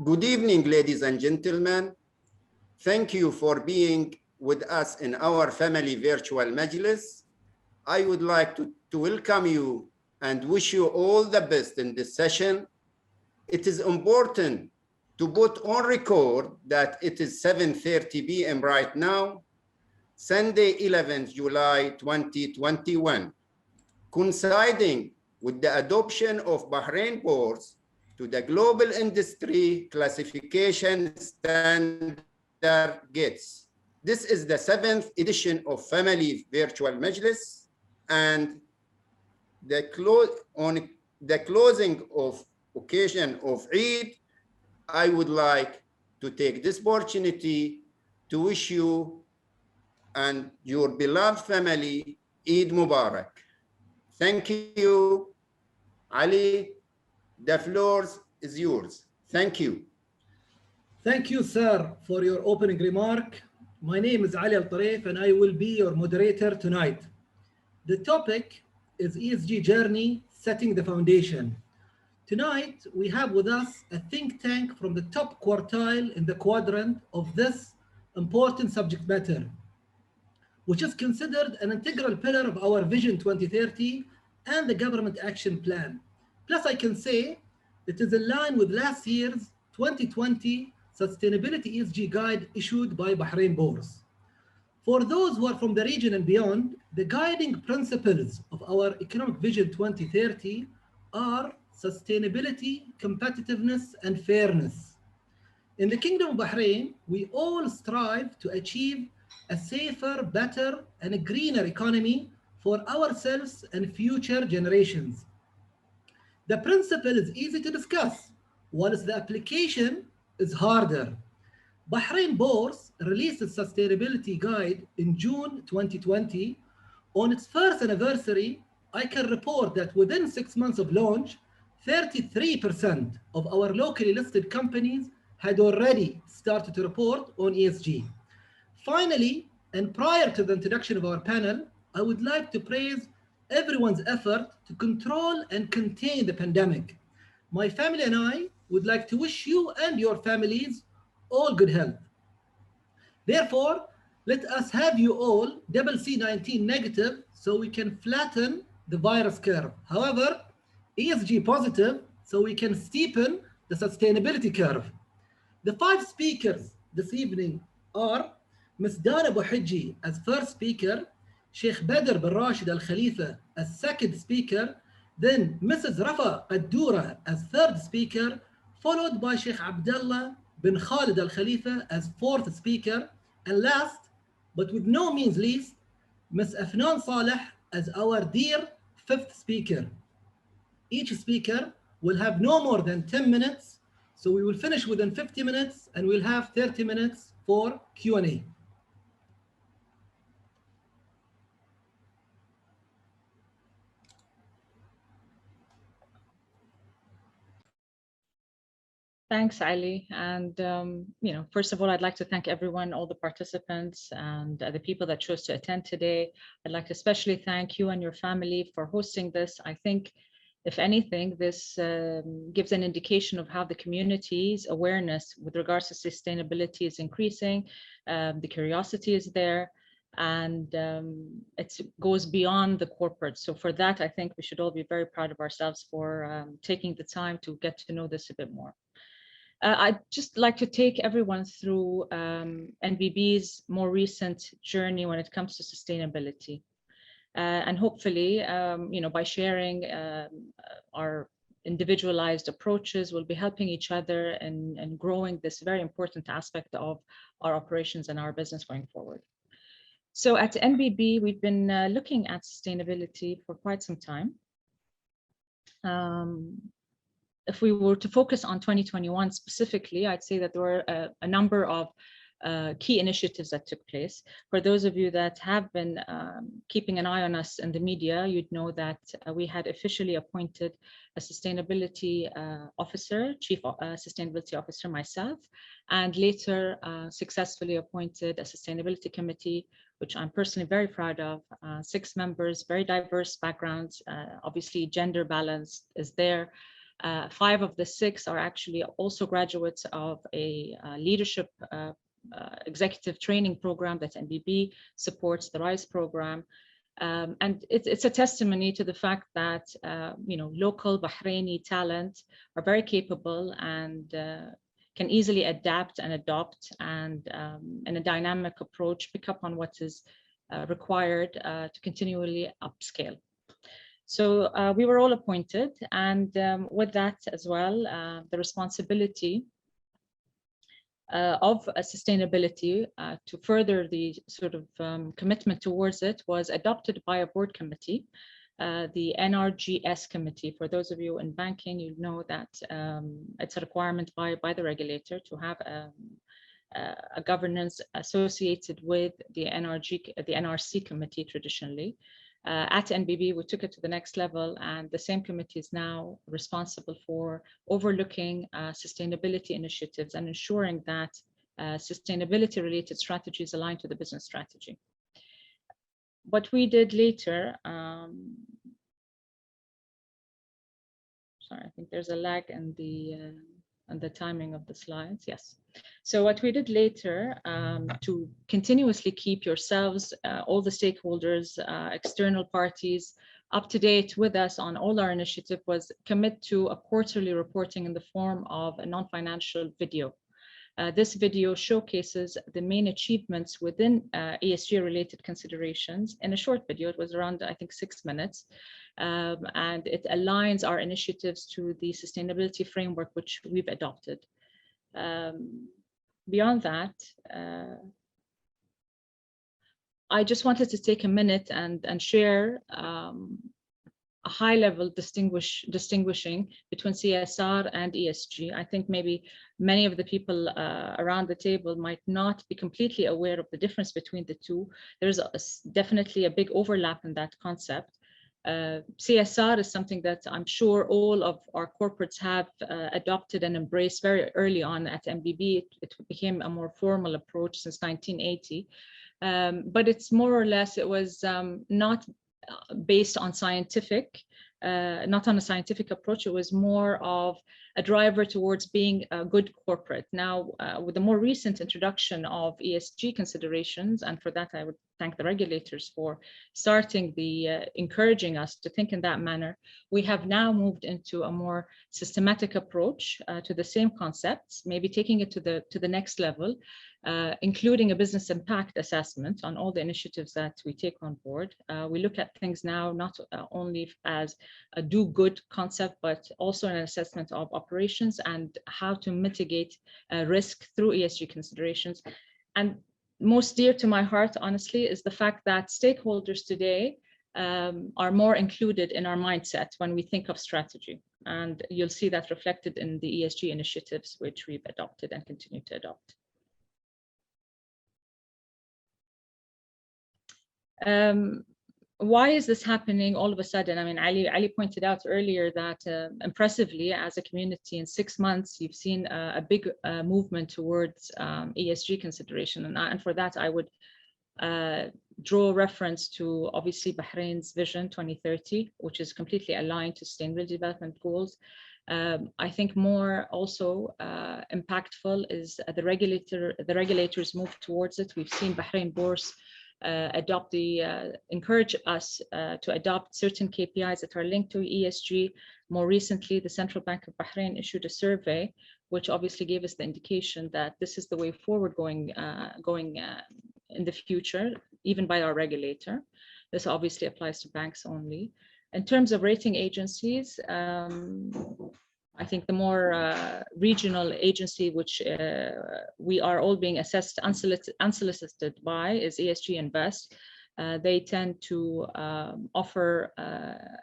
Good evening, ladies and gentlemen. Thank you for being with us in our family virtual Majlis. I would like to welcome you and wish you all the best in this session. It is important to put on record that it is 7:30 p.m. right now, Sunday, 11th July 2021, coinciding with the adoption of Bahrain boards to the global industry classification standard GATS. This is the 7th edition of Family Virtual Majlis, and on the closing of occasion of Eid, I would like to take this opportunity to wish you and your beloved family Eid Mubarak. Thank you. Ali, the floor is yours. Thank you. Thank you, sir, for your opening remark. My name is Ali Al-Tarif and I will be your moderator tonight. The topic is ESG journey, setting the foundation. Tonight, we have with us a think tank from the top quartile in the quadrant of this important subject matter, which is considered an integral pillar of our Vision 2030 and the government action plan. Plus, I can say it is in line with last year's 2020 Sustainability ESG Guide issued by Bahrain Bourse. For those who are from the region and beyond, the guiding principles of our Economic Vision 2030 are sustainability, competitiveness, and fairness. In the Kingdom of Bahrain, we all strive to achieve a safer, better, and a greener economy for ourselves and future generations. The principle is easy to discuss, whilst the application is harder. Bahrain Bourse released its sustainability guide in June 2020. On its first anniversary, I can report that within 6 months of launch, 33% of our locally listed companies had already started to report on ESG. Finally, and prior to the introduction of our panel, I would like to praise everyone's effort to control and contain the pandemic. My family and I would like to wish you and your families all good health. Therefore, let us have you all CC19 negative so we can flatten the virus curve. However, ESG positive so we can steepen the sustainability curve. The 5 speakers this evening are Ms. Dana Bouhidji as first speaker, Sheikh Badr bin Rashid Al Khalifa as second speaker, then Mrs. Rafa Qaddoura as third speaker, followed by Sheikh Abdullah bin Khalid Al Khalifa as fourth speaker, and last, but with no means least, Ms. Afnan Saleh as our dear fifth speaker. Each speaker will have no more than 10 minutes, so we will finish within 50 minutes and we'll have 30 minutes for Q&A. Thanks, Ali. And, first of all, I'd like to thank everyone, all the participants and the people that chose to attend today. I'd like to especially thank you and your family for hosting this. I think, if anything, this gives an indication of how the community's awareness with regards to sustainability is increasing. The curiosity is there, and it goes beyond the corporate. So for that, I think we should all be very proud of ourselves for taking the time to get to know this a bit more. I'd just like to take everyone through NBB's more recent journey when it comes to sustainability. And hopefully, by sharing our individualized approaches, we'll be helping each other in growing this very important aspect of our operations and our business going forward. So at NBB, we've been looking at sustainability for quite some time. If we were to focus on 2021 specifically, I'd say that there were a number of key initiatives that took place. For those of you that have been keeping an eye on us in the media, you'd know that we had officially appointed a sustainability officer, chief sustainability officer myself, and later successfully appointed a sustainability committee, which I'm personally very proud of. 6 members, very diverse backgrounds, obviously gender balance is there. 5 of the 6 are actually also graduates of a leadership executive training program that NBB supports, the RISE program. And it's a testimony to the fact that local Bahraini talent are very capable and can easily adapt and adopt, and in a dynamic approach pick up on what is required to continually upscale. So we were all appointed, and with that as well, the responsibility of sustainability to further the sort of commitment towards it was adopted by a board committee, the NRGS committee. For those of you in banking, you know that it's a requirement by the regulator to have a governance associated with the NRC committee traditionally. At NBB, we took it to the next level, and the same committee is now responsible for overlooking sustainability initiatives and ensuring that sustainability-related strategies align to the business strategy. What we did later, sorry, I think there's a lag in the timing of the slides. Yes. So what we did later to continuously keep yourselves, all the stakeholders, external parties, up to date with us on all our initiative was commit to a quarterly reporting in the form of a non-financial video. This video showcases the main achievements within ESG related considerations in a short video. It was around, I think, 6 minutes. And it aligns our initiatives to the sustainability framework which we've adopted. Beyond that, I just wanted to take a minute and share a high-level distinguishing between CSR and ESG. I think maybe many of the people around the table might not be completely aware of the difference between the two. There's definitely a big overlap in that concept. CSR is something that I'm sure all of our corporates have adopted and embraced very early on at MBB. It became a more formal approach since 1980. But it's more or less, it was not based on not on a scientific approach. It was more of a driver towards being a good corporate. Now, with the more recent introduction of ESG considerations, and for that I would thank the regulators for starting encouraging us to think in that manner, we have now moved into a more systematic approach to the same concepts, maybe taking it to the next level, including a business impact assessment on all the initiatives that we take on board. We look at things now not only as a do-good concept, but also an assessment of operations and how to mitigate risk through ESG considerations. And most dear to my heart, honestly, is the fact that stakeholders today are more included in our mindset when we think of strategy. And you'll see that reflected in the ESG initiatives, which we've adopted and continue to adopt. Why is this happening all of a sudden? I mean, Ali pointed out earlier that impressively, as a community in 6 months, you've seen a big movement towards ESG consideration. And for that, I would draw reference to obviously Bahrain's Vision 2030, which is completely aligned to Sustainable Development Goals. I think more also impactful is the regulators move towards it. We've seen Bahrain Bourse encourage us to adopt certain KPIs that are linked to ESG. More recently, the Central Bank of Bahrain issued a survey, which obviously gave us the indication that this is the way forward going in the future, even by our regulator. This obviously applies to banks only. In terms of rating agencies, I think the more regional agency which we are all being assessed unsolicited by is ESG Invest. They tend to offer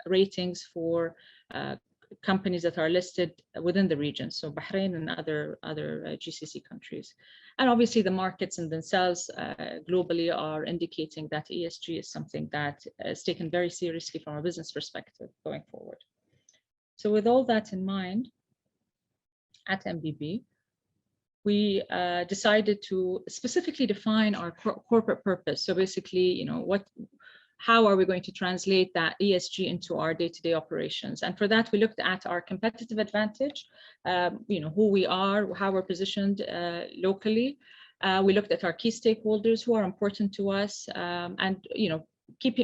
ratings for companies that are listed within the region, so Bahrain and other GCC countries. And obviously the markets in themselves globally are indicating that ESG is something that is taken very seriously from a business perspective going forward. So with all that in mind, at MBB, we decided to specifically define our corporate purpose. So basically, how are we going to translate that ESG into our day-to-day operations? And for that, we looked at our competitive advantage, who we are, how we're positioned locally. We looked at our key stakeholders who are important to us, and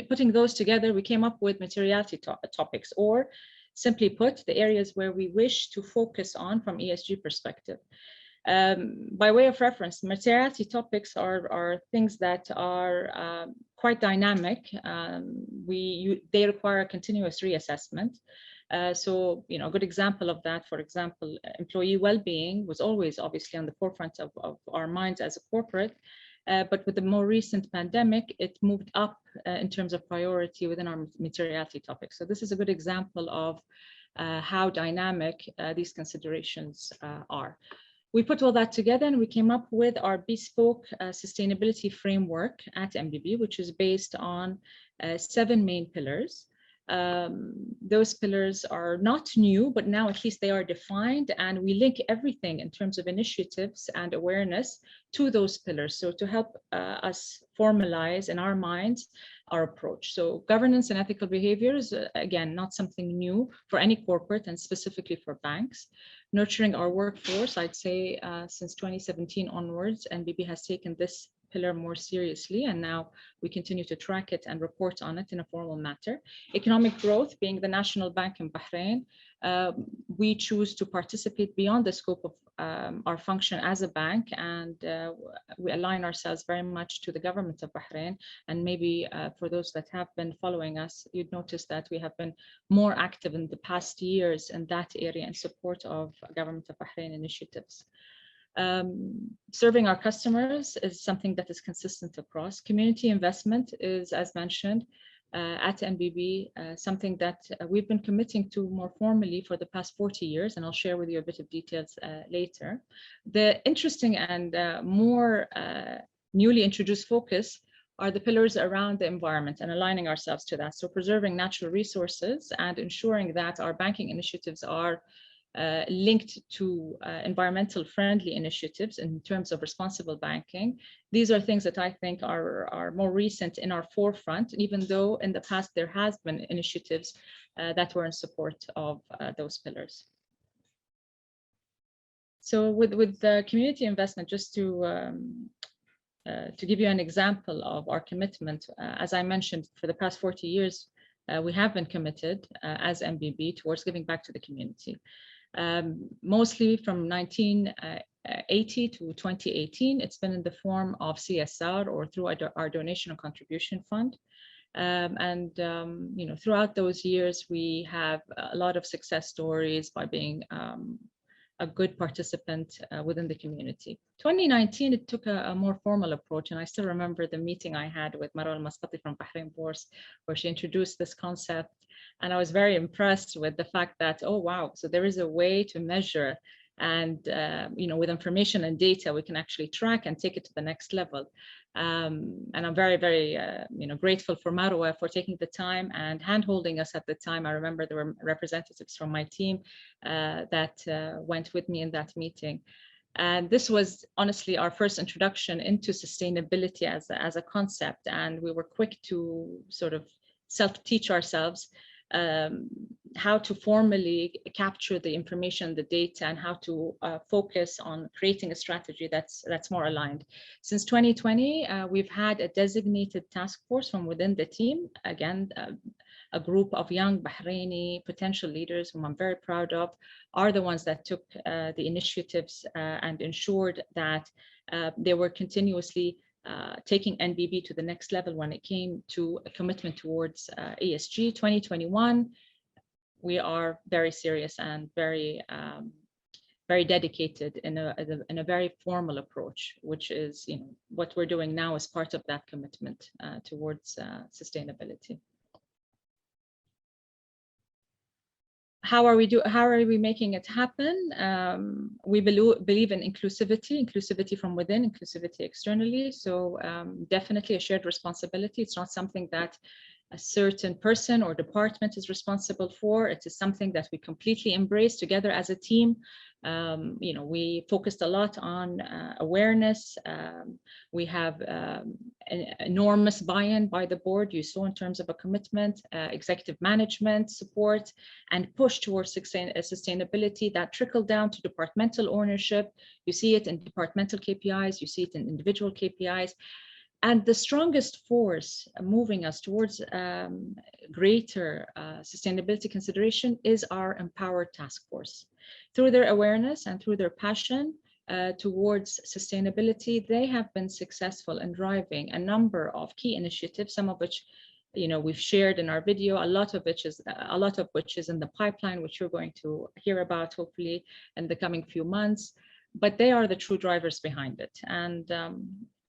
putting those together, we came up with materiality topics, or simply put, the areas where we wish to focus on from ESG perspective. By way of reference, materiality topics are things that are quite dynamic. They require a continuous reassessment. So, a good example of that, for example, employee well-being was always obviously on the forefront of our minds as a corporate. But with the more recent pandemic, it moved up in terms of priority within our materiality topics. So this is a good example of how dynamic these considerations are. We put all that together and we came up with our bespoke sustainability framework at MBB, which is based on 7 main pillars. Those pillars are not new, but now at least they are defined, and we link everything in terms of initiatives and awareness to those pillars. So to help us formalize in our minds our approach. So governance and ethical behaviors, again, not something new for any corporate and specifically for banks. Nurturing our workforce, I'd say since 2017 onwards, NBB has taken this pillar more seriously, and now we continue to track it and report on it in a formal matter. Economic growth, being the national bank in Bahrain, we choose to participate beyond the scope of our function as a bank, and we align ourselves very much to the government of Bahrain. And maybe for those that have been following us, you'd notice that we have been more active in the past years in that area in support of government of Bahrain initiatives. Serving our customers is something that is consistent across. Community investment is, as mentioned, at MBB, something that we've been committing to more formally for the past 40 years, and I'll share with you a bit of details later. The interesting and more newly introduced focus are the pillars around the environment and aligning ourselves to that. So preserving natural resources and ensuring that our banking initiatives are linked to environmental friendly initiatives in terms of responsible banking. These are things that I think are more recent in our forefront, even though in the past there has been initiatives that were in support of those pillars. So with the community investment, just to give you an example of our commitment, as I mentioned, for the past 40 years, we have been committed as MBB towards giving back to the community. Mostly from 1980 to 2018, it's been in the form of CSR or through our donation and contribution fund. Throughout those years, we have a lot of success stories by being a good participant within the community. 2019, it took a more formal approach, and I still remember the meeting I had with Marwa Al-Masqati from Bahrain Bourse, where she introduced this concept. And I was very impressed with the fact that, oh, wow, so there is a way to measure, and with information and data, we can actually track and take it to the next level. And I'm very, very grateful for Marwa for taking the time and hand-holding us at the time. I remember there were representatives from my team that went with me in that meeting. And this was honestly our first introduction into sustainability as a concept. And we were quick to sort of self-teach ourselves how to formally capture the information, the data, and how to focus on creating a strategy that's more aligned. Since 2020, we've had a designated task force from within the team. Again, a group of young Bahraini potential leaders, whom I'm very proud of, are the ones that took the initiatives and ensured that they were continuously taking NBB to the next level when it came to a commitment towards ESG. 2021, we are very serious and very dedicated in a very formal approach, which is what we're doing now as part of that commitment towards sustainability. How are we making it happen? We believe in inclusivity from within, inclusivity externally. So definitely a shared responsibility. It's not something that a certain person or department is responsible for. It is something that we completely embrace together as a team. We focused a lot on awareness. We have an enormous buy-in by the board. You saw in terms of a commitment, executive management support, and push towards sustainability that trickled down to departmental ownership. You see it in departmental KPIs, you see it in individual KPIs. And the strongest force moving us towards greater sustainability consideration is our empowered task force. Through their awareness and through their passion towards sustainability, they have been successful in driving a number of key initiatives, some of which we've shared in our video, a lot of which is in the pipeline, which you're going to hear about hopefully in the coming few months. But they are the true drivers behind it. And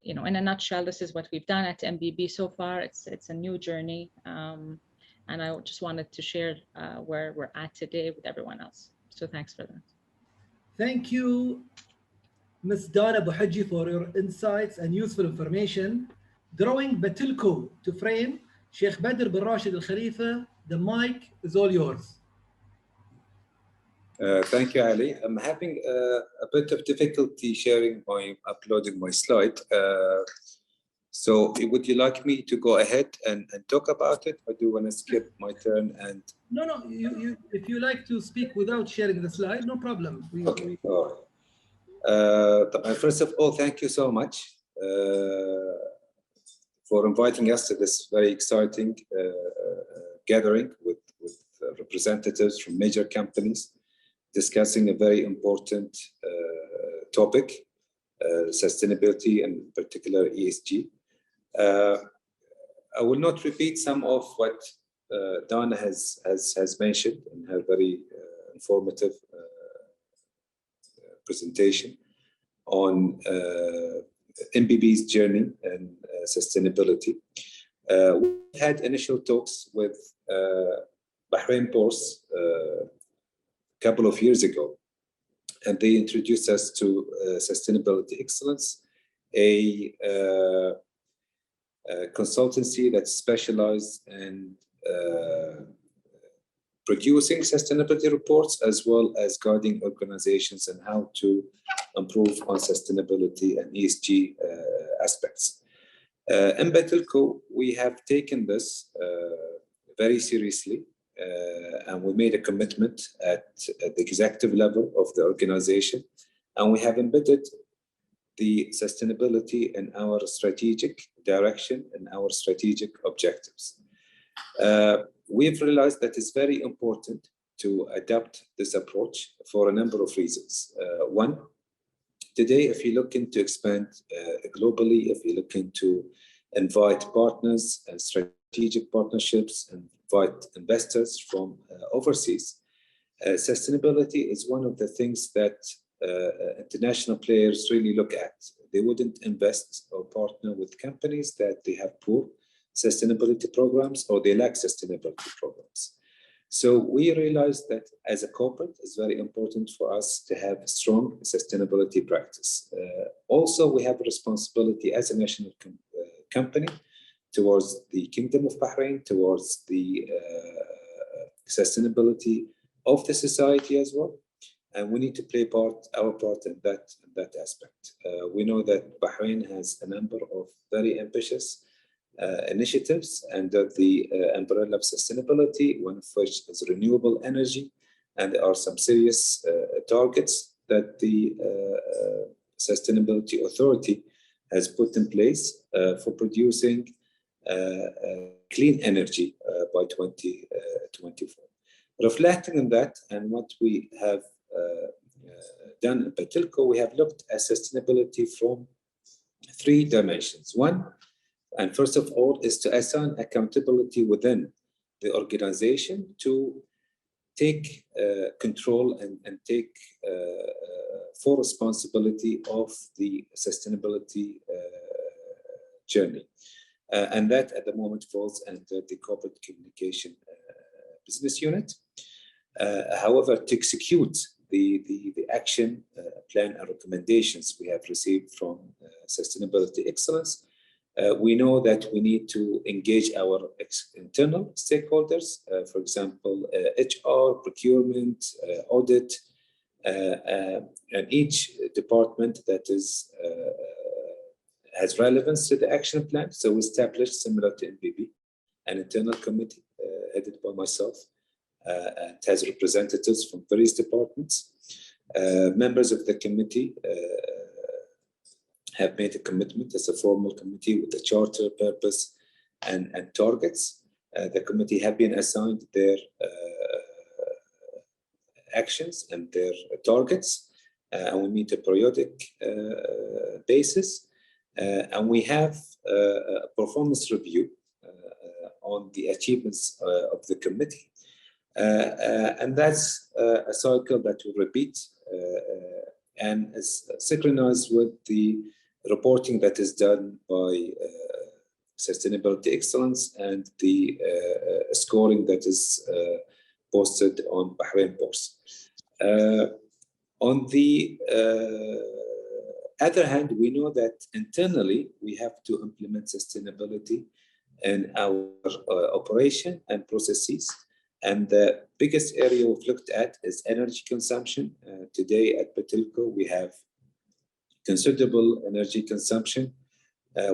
in a nutshell, this is what we've done at MBB so far. It's a new journey, and I just wanted to share where we're at today with everyone else. So thanks for that. Thank you, Ms. Dana Bouhadji, for your insights and useful information. Drawing Batilko to frame, Sheikh Badr bin Rashid Al Khalifa, the mic is all yours. Thank you, Ali. I'm having a bit of difficulty uploading my slide. So would you like me to go ahead and talk about it, or do you want to skip my turn? And No, you if you like to speak without sharing the slide, no problem. Okay. All right. First of all, thank you so much for inviting us to this very exciting gathering with representatives from major companies, discussing a very important topic, sustainability, and in particular ESG. I will not repeat some of what Dana has mentioned in her very informative presentation on MBB's journey and sustainability. We had initial talks with Bahrain Bourse couple of years ago, and they introduced us to Sustainability Excellence, a consultancy that specialized in producing sustainability reports as well as guiding organizations on how to improve on sustainability and ESG aspects. In Batilco, we have taken this very seriously. And we made a commitment at the executive level of the organization, and we have embedded the sustainability in our strategic direction and our strategic objectives. We've realized that it's very important to adopt this approach for a number of reasons. One, today, if you look into expand globally, if you look into invite partners and strategic partnerships and invite investors from overseas, sustainability is one of the things that international players really look at. They wouldn't invest or partner with companies that they have poor sustainability programs or they lack sustainability programs. So we realized that as a corporate, it's very important for us to have strong sustainability practice. Also, we have a responsibility as a national company towards the Kingdom of Bahrain, towards the sustainability of the society as well. And we need to play our part in that aspect. We know that Bahrain has a number of very ambitious initiatives under the umbrella of sustainability, one of which is renewable energy. And there are some serious targets that the Sustainability Authority has put in place for producing clean energy by 2024. Reflecting on that and what we have done in Batilco, we have looked at sustainability from 3 dimensions. One, and first of all, is to assign accountability within the organization to take control and take full responsibility of the sustainability journey. And that at the moment falls under the corporate communication business unit. However, to execute the action plan and recommendations we have received from Sustainability Excellence, We know that we need to engage our internal stakeholders, for example, HR, procurement, audit, and each department that has relevance to the action plan. So we established, similar to NBB, an internal committee headed by myself, and has representatives from various departments. Members of the committee have made a commitment as a formal committee with a charter, purpose, and targets. The committee have been assigned their actions and their targets, and we meet a periodic basis. And we have a performance review on the achievements of the committee. And that's a cycle that we repeat and is synchronized with the reporting that is done by Sustainability Excellence and the scoring that is posted on Bahrain Bourse. On the other hand, we know that internally we have to implement sustainability in our operation and processes. And the biggest area we've looked at is energy consumption. Today at Betilco, we have considerable energy consumption.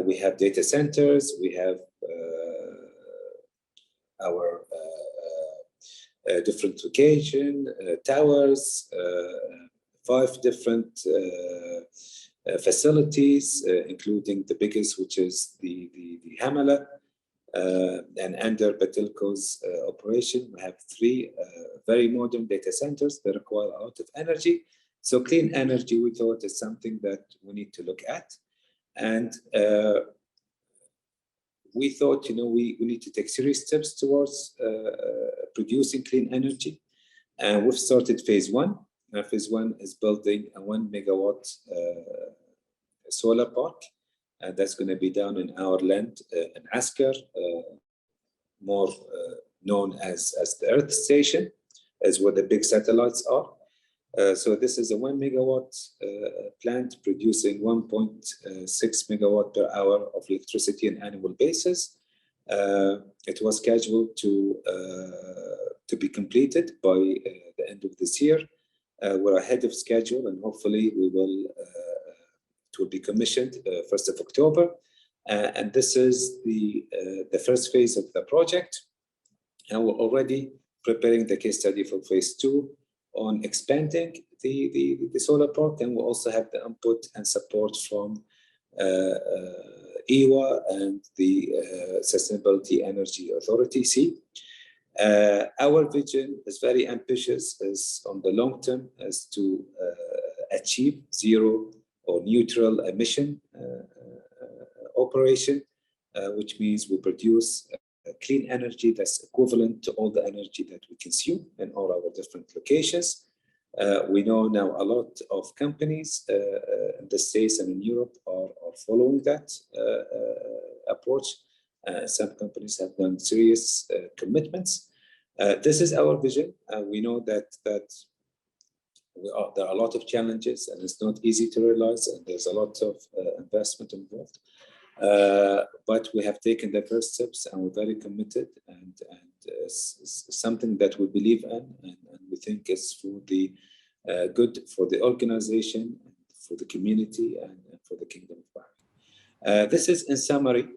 We have data centers, we have our different location, towers, 5 different facilities, including the biggest, which is the Hamala. And under Betilco's operation, we have 3 very modern data centers that require a lot of energy. So clean energy, we thought, is something that we need to look at. And we thought, we need to take serious steps towards producing clean energy. And we've started phase 1. Phase 1 is building a 1 megawatt solar park. And that's going to be down in our land in Askar, more known as the Earth Station, as where the big satellites are. So this is a 1 megawatt plant producing 1.6 megawatt per hour of electricity on an annual basis. It was scheduled to be completed by the end of this year. We're ahead of schedule, and hopefully it will be commissioned 1st of October. And this is the first phase of the project. And we're already preparing the case study for phase 2 on expanding the solar park. And we also have the input and support from EWA and the Sustainability Energy Authority, C. Our vision is very ambitious, is on the long term, is to achieve zero or neutral emission operation, which means we produce clean energy that's equivalent to all the energy that we consume in all our different locations. We know now a lot of companies in the States and in Europe are following that approach. Some companies have done serious commitments. This is our vision. We know that there are a lot of challenges, and it's not easy to realize, and there's a lot of investment involved. But we have taken the first steps, and we're very committed, and it's something that we believe in, and we think is for the good for the organization, for the community, and for the Kingdom of Bahrain. This is, in summary,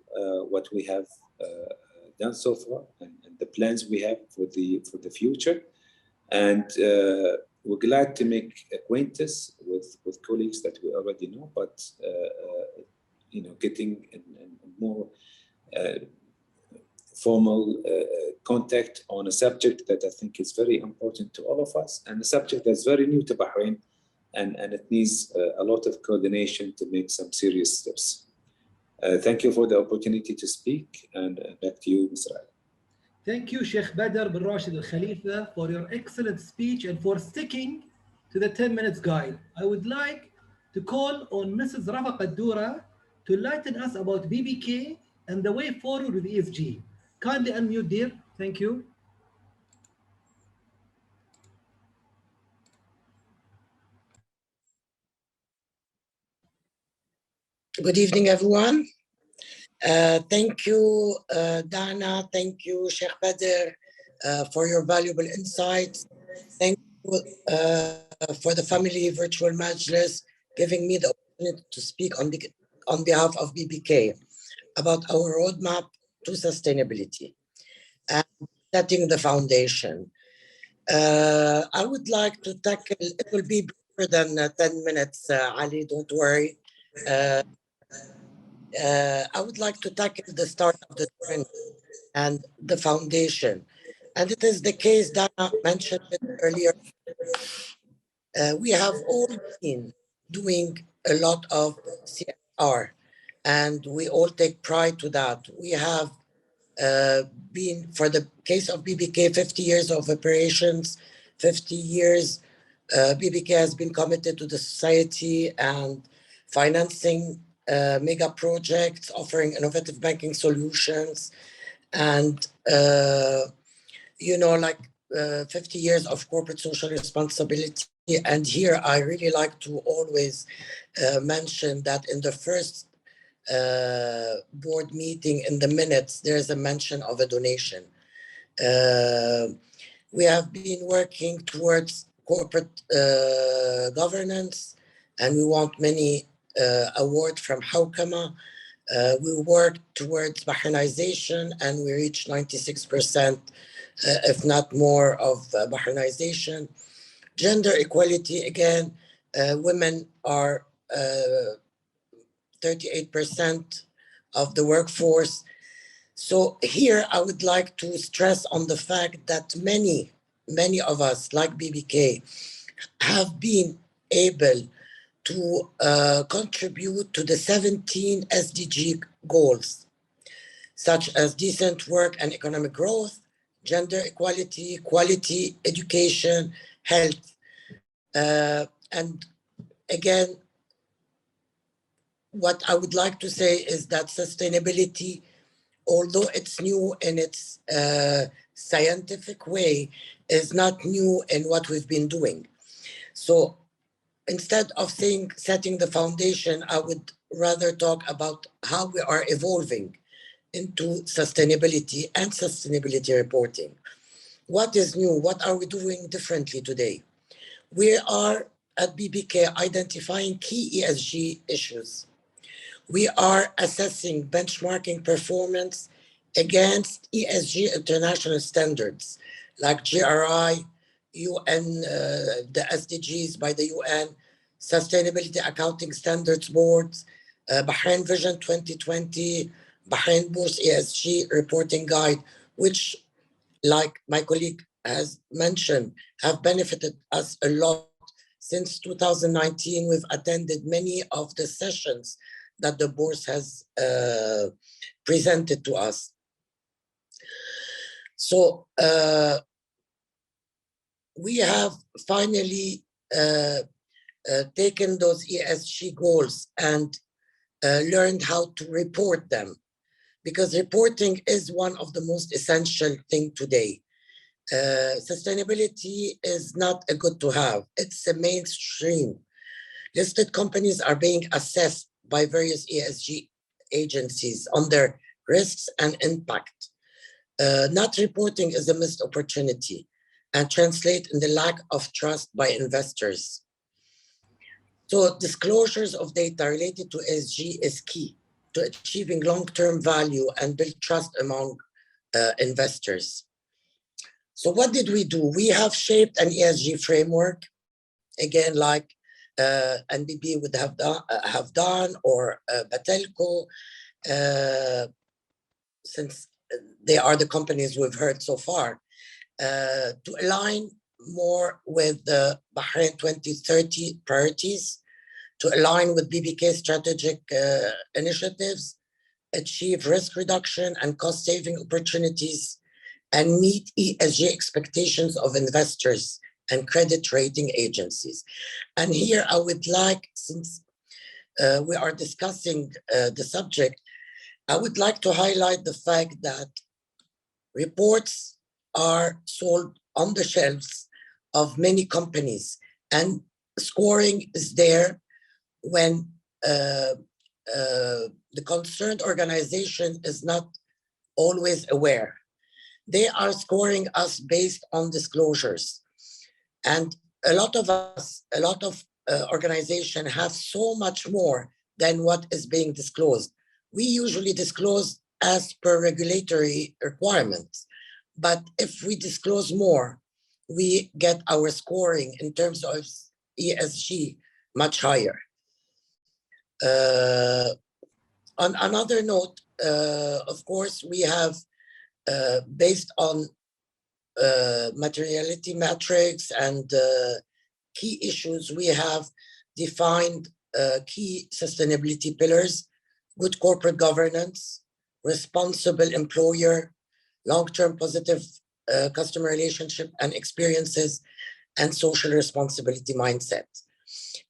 what we have done so far, and the plans we have for the future. And we're glad to make acquaintance with colleagues that we already know, but getting in more formal contact on a subject that I think is very important to all of us, and a subject that's very new to Bahrain, and it needs a lot of coordination to make some serious steps. Thank you for the opportunity to speak, and back to you, Mr. Ali. Thank you, Sheikh Badr bin Rashid Al Khalifa, for your excellent speech and for sticking to the 10 minutes guide. I would like to call on Mrs. Rafa Qaddura to enlighten us about BBK and the way forward with ESG. Kindly unmute, dear. Thank you. Good evening, everyone. Thank you, Dana. Thank you, Sheikh Badr, for your valuable insights. Thank you for the Family Virtual Majlis, giving me the opportunity to speak on behalf of BBK about our roadmap to sustainability and setting the foundation. I would like to tackle, it will be better than 10 minutes, Ali, don't worry. I would like to tackle the start of the journey and the foundation. And it is the case that I mentioned it earlier. We have all been doing a lot of CSR, and we all take pride to that. We have been, for the case of BBK, 50 years of operations, 50 years, BBK has been committed to the society and financing mega projects, offering innovative banking solutions, and like 50 years of corporate social responsibility. And here I really like to always mention that in the first board meeting, in the minutes, there's a mention of a donation. We have been working towards corporate governance, and we want many awards from Hawkama. We worked towards Bahrainization, and we reached 96%, if not more, of Bahrainization. Gender equality, again, women are 38% of the workforce. So here I would like to stress on the fact that many of us, like BBK, have been able to contribute to the 17 SDG goals, such as decent work and economic growth, gender equality, quality education, health. And again, what I would like to say is that sustainability, although it's new in its scientific way, is not new in what we've been doing. So instead of saying setting the foundation, I would rather talk about how we are evolving into sustainability and sustainability reporting. What is new? What are we doing differently today? We are at BBK identifying key ESG issues. We are assessing benchmarking performance against ESG international standards like GRI, UN, the SDGs by the UN, Sustainability Accounting Standards Boards, Bahrain Vision 2020, Bahrain Bourse ESG Reporting Guide, which, like my colleague has mentioned, have benefited us a lot. Since 2019, we've attended many of the sessions that the bourse has presented to us. So we have finally taken those ESG goals and learned how to report them, because reporting is one of the most essential things today. Sustainability is not a good to have, it's a mainstream. Listed companies are being assessed by various ESG agencies on their risks and impact. Not reporting is a missed opportunity and translate in the lack of trust by investors. So disclosures of data related to ESG is key to achieving long-term value and build trust among investors. So what did we do? We have shaped an ESG framework, again, like NBB would have done, or Batelco, since they are the companies we've heard so far, to align more with the Bahrain 2030 priorities, to align with BBK strategic initiatives, achieve risk reduction and cost-saving opportunities, and meet ESG expectations of investors and credit rating agencies. And here I would like, since we are discussing the subject, I would like to highlight the fact that reports are sold on the shelves of many companies, and scoring is there when the concerned organization is not always aware. They are scoring us based on disclosures. And a lot of us, a lot of organizations have so much more than what is being disclosed. We usually disclose as per regulatory requirements. But if we disclose more, we get our scoring in terms of ESG much higher. On another note, of course, we have, based on materiality metrics and key issues, we have defined key sustainability pillars: good corporate governance, responsible employer, long-term positive customer relationship and experiences, and social responsibility mindset.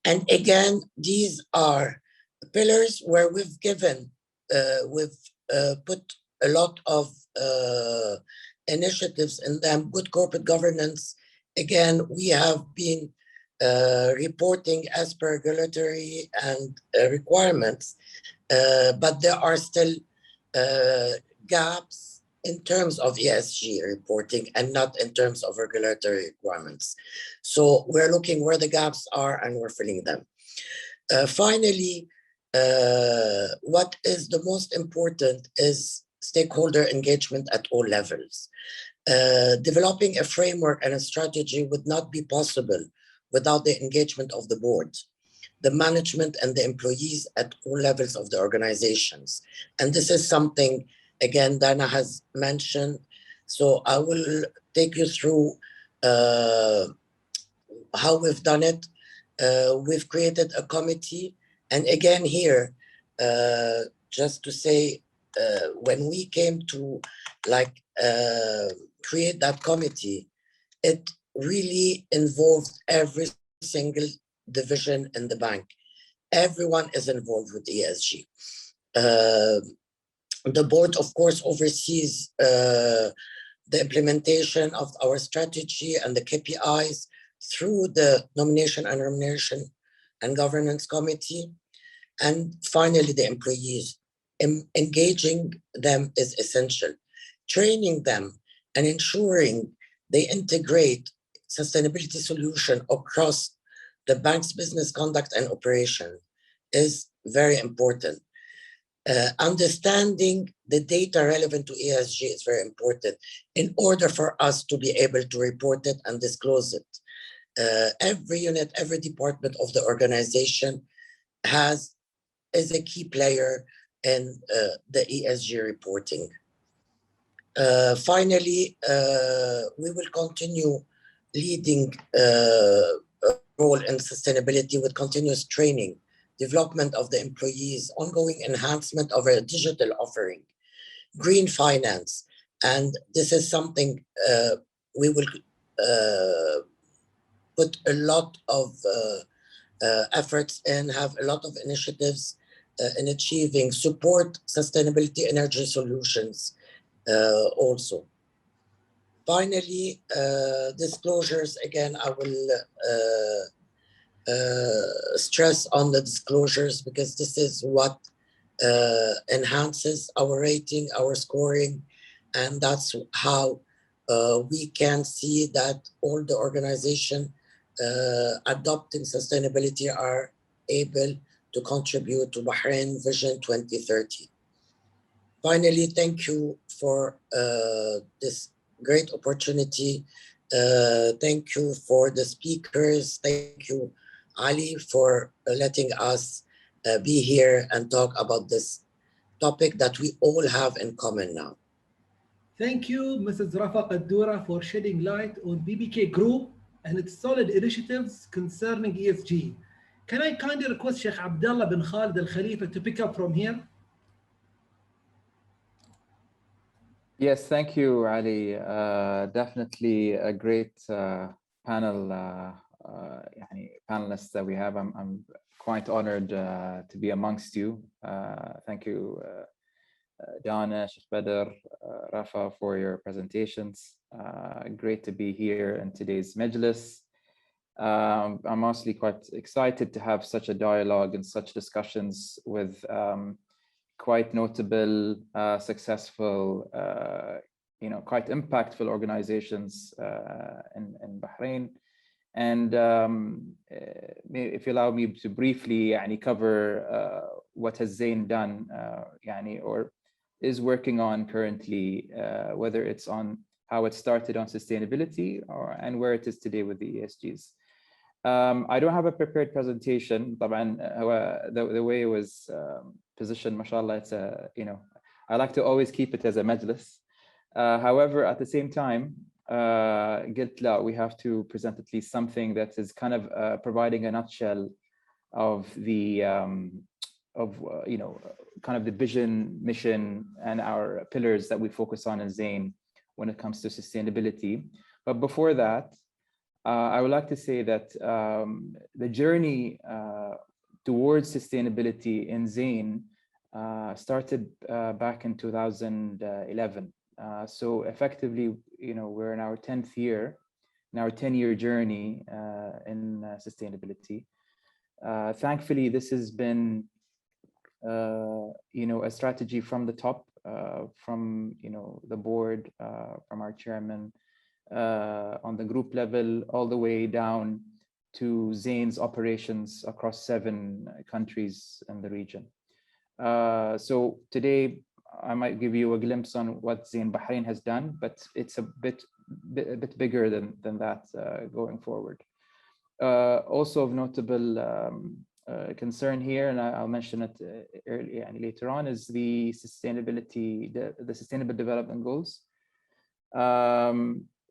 And again, these are pillars where we've given, we've put a lot of initiatives in them. Good corporate governance, again, we have been reporting as per regulatory and requirements, but there are still gaps in terms of ESG reporting and not in terms of regulatory requirements. So we're looking where the gaps are and we're filling them. Finally, what is the most important is stakeholder engagement at all levels. Developing a framework and a strategy would not be possible without the engagement of the board, the management, and the employees at all levels of the organizations. And this is something, again, Dana has mentioned. So I will take you through how we've done it. We've created a committee. And again here, just to say, when we came to create that committee, it really involved every single division in the bank. Everyone is involved with ESG. The board, of course, oversees the implementation of our strategy and the KPIs through the nomination and remuneration and governance committee. And finally, the employees. Engaging them is essential. Training them and ensuring they integrate sustainability solution across the bank's business conduct and operation is very important. Understanding the data relevant to ESG is very important in order for us to be able to report it and disclose it. Every unit, every department of the organization is a key player in the ESG reporting. Finally, we will continue leading a role in sustainability with continuous training, development of the employees, ongoing enhancement of our digital offering, green finance. And this is something we will put a lot of efforts in, have a lot of initiatives in achieving support sustainability energy solutions also. Finally, disclosures, again, I will stress on the disclosures because this is what enhances our rating, our scoring, and that's how we can see that all the organization adopting sustainability are able to contribute to Bahrain Vision 2030. Finally, thank you for this great opportunity. Thank you for the speakers. Thank you, Ali, for letting us be here and talk about this topic that we all have in common now. Thank you, Mrs. Rafa Qaddura, for shedding light on BBK Group and its solid initiatives concerning ESG. Can I kindly request Sheikh Abdullah bin Khalid Al Khalifa to pick up from here? Yes, thank you, Ali. Definitely a great panel, panelists that we have. I'm quite honored to be amongst you. Thank you, Dana, Sheikh Badr, Rafa, for your presentations. Great to be here in today's Majlis. I'm mostly quite excited to have such a dialogue and such discussions with quite notable, successful, quite impactful organizations in Bahrain. And if you allow me to briefly cover what has Zain done or is working on currently, whether it's on how it started on sustainability and where it is today with the ESGs. I don't have a prepared presentation. The way it was positioned, mashallah, it's I like to always keep it as a majlis. However, at the same time, we have to present at least something that is kind of providing a nutshell of the kind of the vision, mission, and our pillars that we focus on in Zain when it comes to sustainability. But before that, I would like to say that the journey towards sustainability in Zain started back in 2011. So effectively, we're in our 10th year, in our 10-year journey in sustainability. Thankfully, this has been, a strategy from the top, from the board, from our chairman, on the group level, all the way down to Zain's operations across 7 countries in the region. So today, I might give you a glimpse on what Zain Bahrain has done, but it's a bit bigger than that going forward. Also of notable concern here, and I'll mention it early and later on, is the sustainability, the Sustainable Development Goals.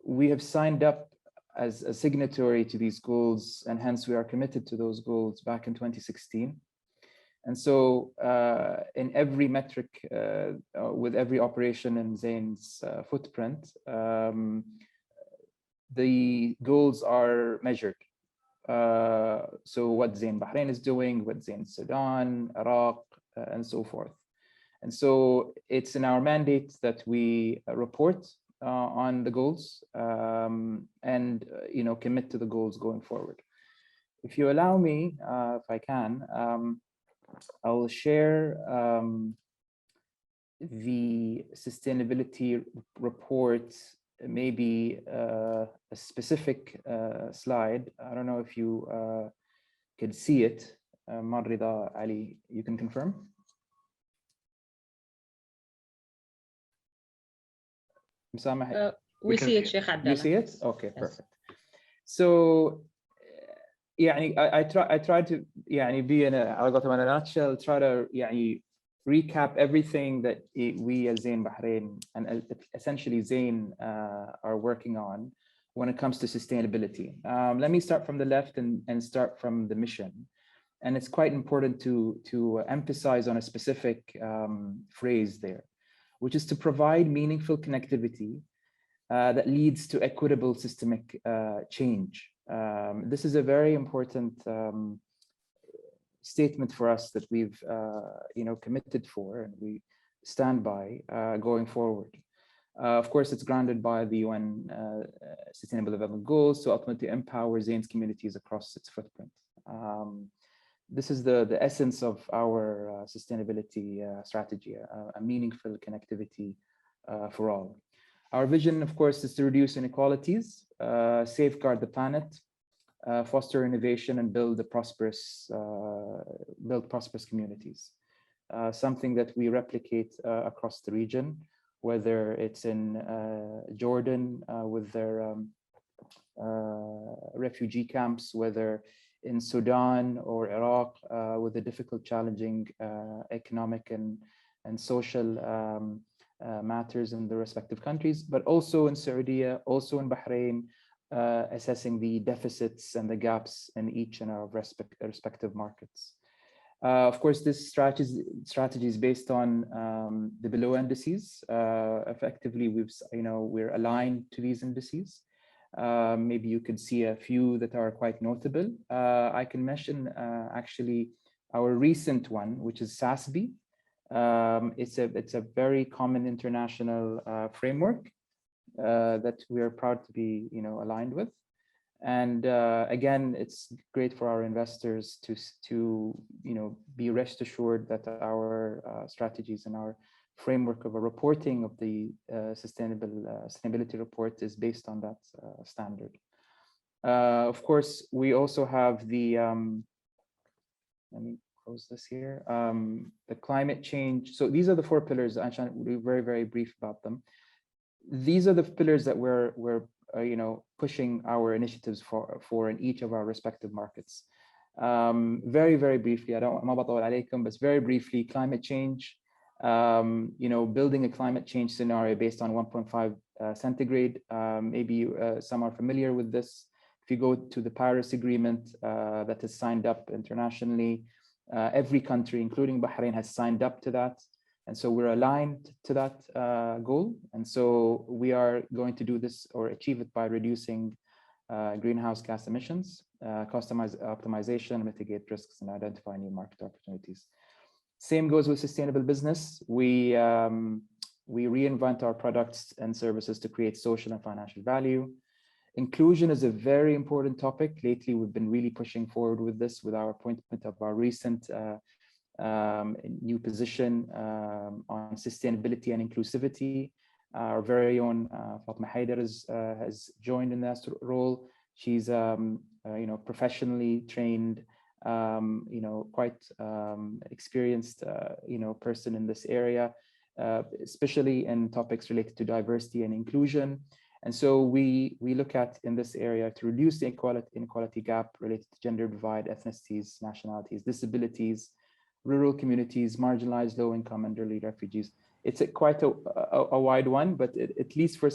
We have signed up as a signatory to these goals, and hence we are committed to those goals back in 2016. And so in every metric, with every operation in Zain's footprint, the goals are measured. So what Zain Bahrain is doing, what Zain Sudan, Iraq, and so forth. And so it's in our mandate that we report on the goals and commit to the goals going forward. If you allow me, if I can, I will share the sustainability report, maybe a specific slide. I don't know if you can see it. Marrida, Ali, you can confirm? We see it, Sheikh Abdallah. You see it? Okay, yes. Perfect. So I try to be in a nutshell, try to recap everything that we as Zain Bahrain and essentially Zain are working on when it comes to sustainability. Let me start from the left and start from the mission. And it's quite important to emphasize on a specific phrase there, which is to provide meaningful connectivity that leads to equitable systemic change. This is a very important statement for us that we've committed for and we stand by going forward. Of course, it's grounded by the UN Sustainable Development Goals to ultimately empower Zain's communities across its footprint. This is the essence of our sustainability strategy, a meaningful connectivity for all. Our vision, of course, is to reduce inequalities, safeguard the planet, foster innovation, and build prosperous communities. Something that we replicate across the region, whether it's in Jordan with their refugee camps, whether in Sudan or Iraq with the difficult, challenging economic and social matters in the respective countries, but also in Saudi, also in Bahrain, assessing the deficits and the gaps in each and our respective markets. Of course, this strategy is based on the below indices. Effectively, we're aligned to these indices. Maybe you could see a few that are quite notable. I can mention actually our recent one, which is SASB. It's a very common international framework that we are proud to be aligned with. And again, it's great for our investors to be rest assured that our strategies and our framework of a reporting of the sustainability report is based on that standard. Of course, we also have the let me close this here. The climate change. So these are the 4 pillars. We'll be very, very brief about them. These are the pillars that we're pushing our initiatives for in each of our respective markets. Very, very briefly, I don't ما بطول عليكم, but very briefly, climate change. Building a climate change scenario based on 1.5 centigrade. Maybe some are familiar with this. If you go to the Paris Agreement that is signed up internationally, every country, including Bahrain, has signed up to that. And so we're aligned to that goal. And so we are going to do this or achieve it by reducing greenhouse gas emissions, optimization, mitigate risks, and identify new market opportunities. Same goes with sustainable business. We reinvent our products and services to create social and financial value. Inclusion is a very important topic. Lately, we've been really pushing forward with this with our appointment of our recent new position on sustainability and inclusivity. Our very own Fatma Haider has joined in that role. She's professionally trained, quite experienced person in this area, especially in topics related to diversity and inclusion. And so we look at in this area to reduce the inequality gap related to gender divide, ethnicities, nationalities, disabilities, rural communities, marginalized, low-income, and elderly refugees. It's quite a wide one, but at least for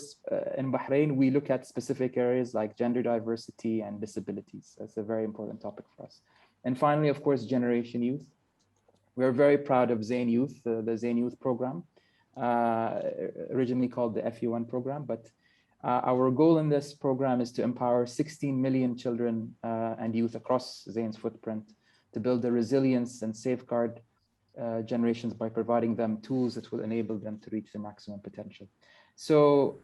in Bahrain, we look at specific areas like gender diversity and disabilities. That's a very important topic for us. And finally, of course, Generation Youth. We're very proud of Zain Youth, the Zain Youth program, originally called the FU1 program. But our goal in this program is to empower 16 million children and youth across Zain's footprint to build the resilience and safeguard generations by providing them tools that will enable them to reach their maximum potential. So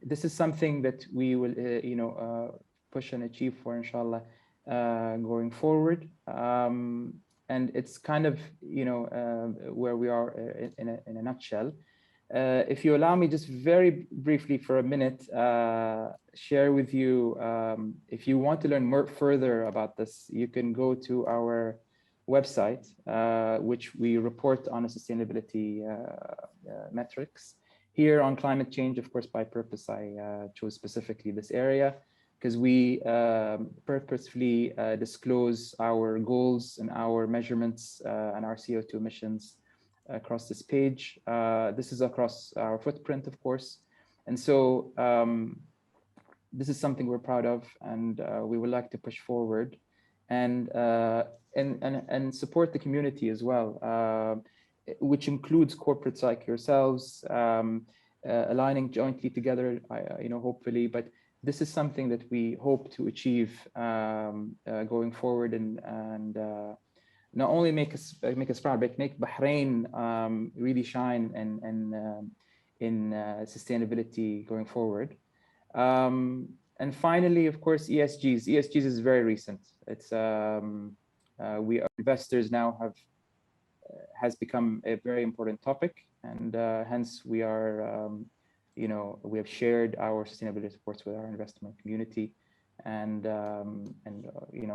this is something that we will, push and achieve for, inshallah, going forward. And it's kind of, where we are in a nutshell. If you allow me just very briefly for a minute, share with you, if you want to learn more further about this, you can go to our website, which we report on a sustainability metrics. Here on climate change, of course, by purpose, I chose specifically this area because we purposefully disclose our goals and our measurements and our CO2 emissions across this page. This is across our footprint, of course. And so this is something we're proud of, and we would like to push forward and support the community as well, which includes corporates like yourselves, aligning jointly together, hopefully. But this is something that we hope to achieve going forward and not only make us proud, but make Bahrain really shine in sustainability going forward. And finally, of course, ESGs. ESGs is very recent. It's we investors now has become a very important topic, and hence we are we have shared our sustainability reports with our investment community, and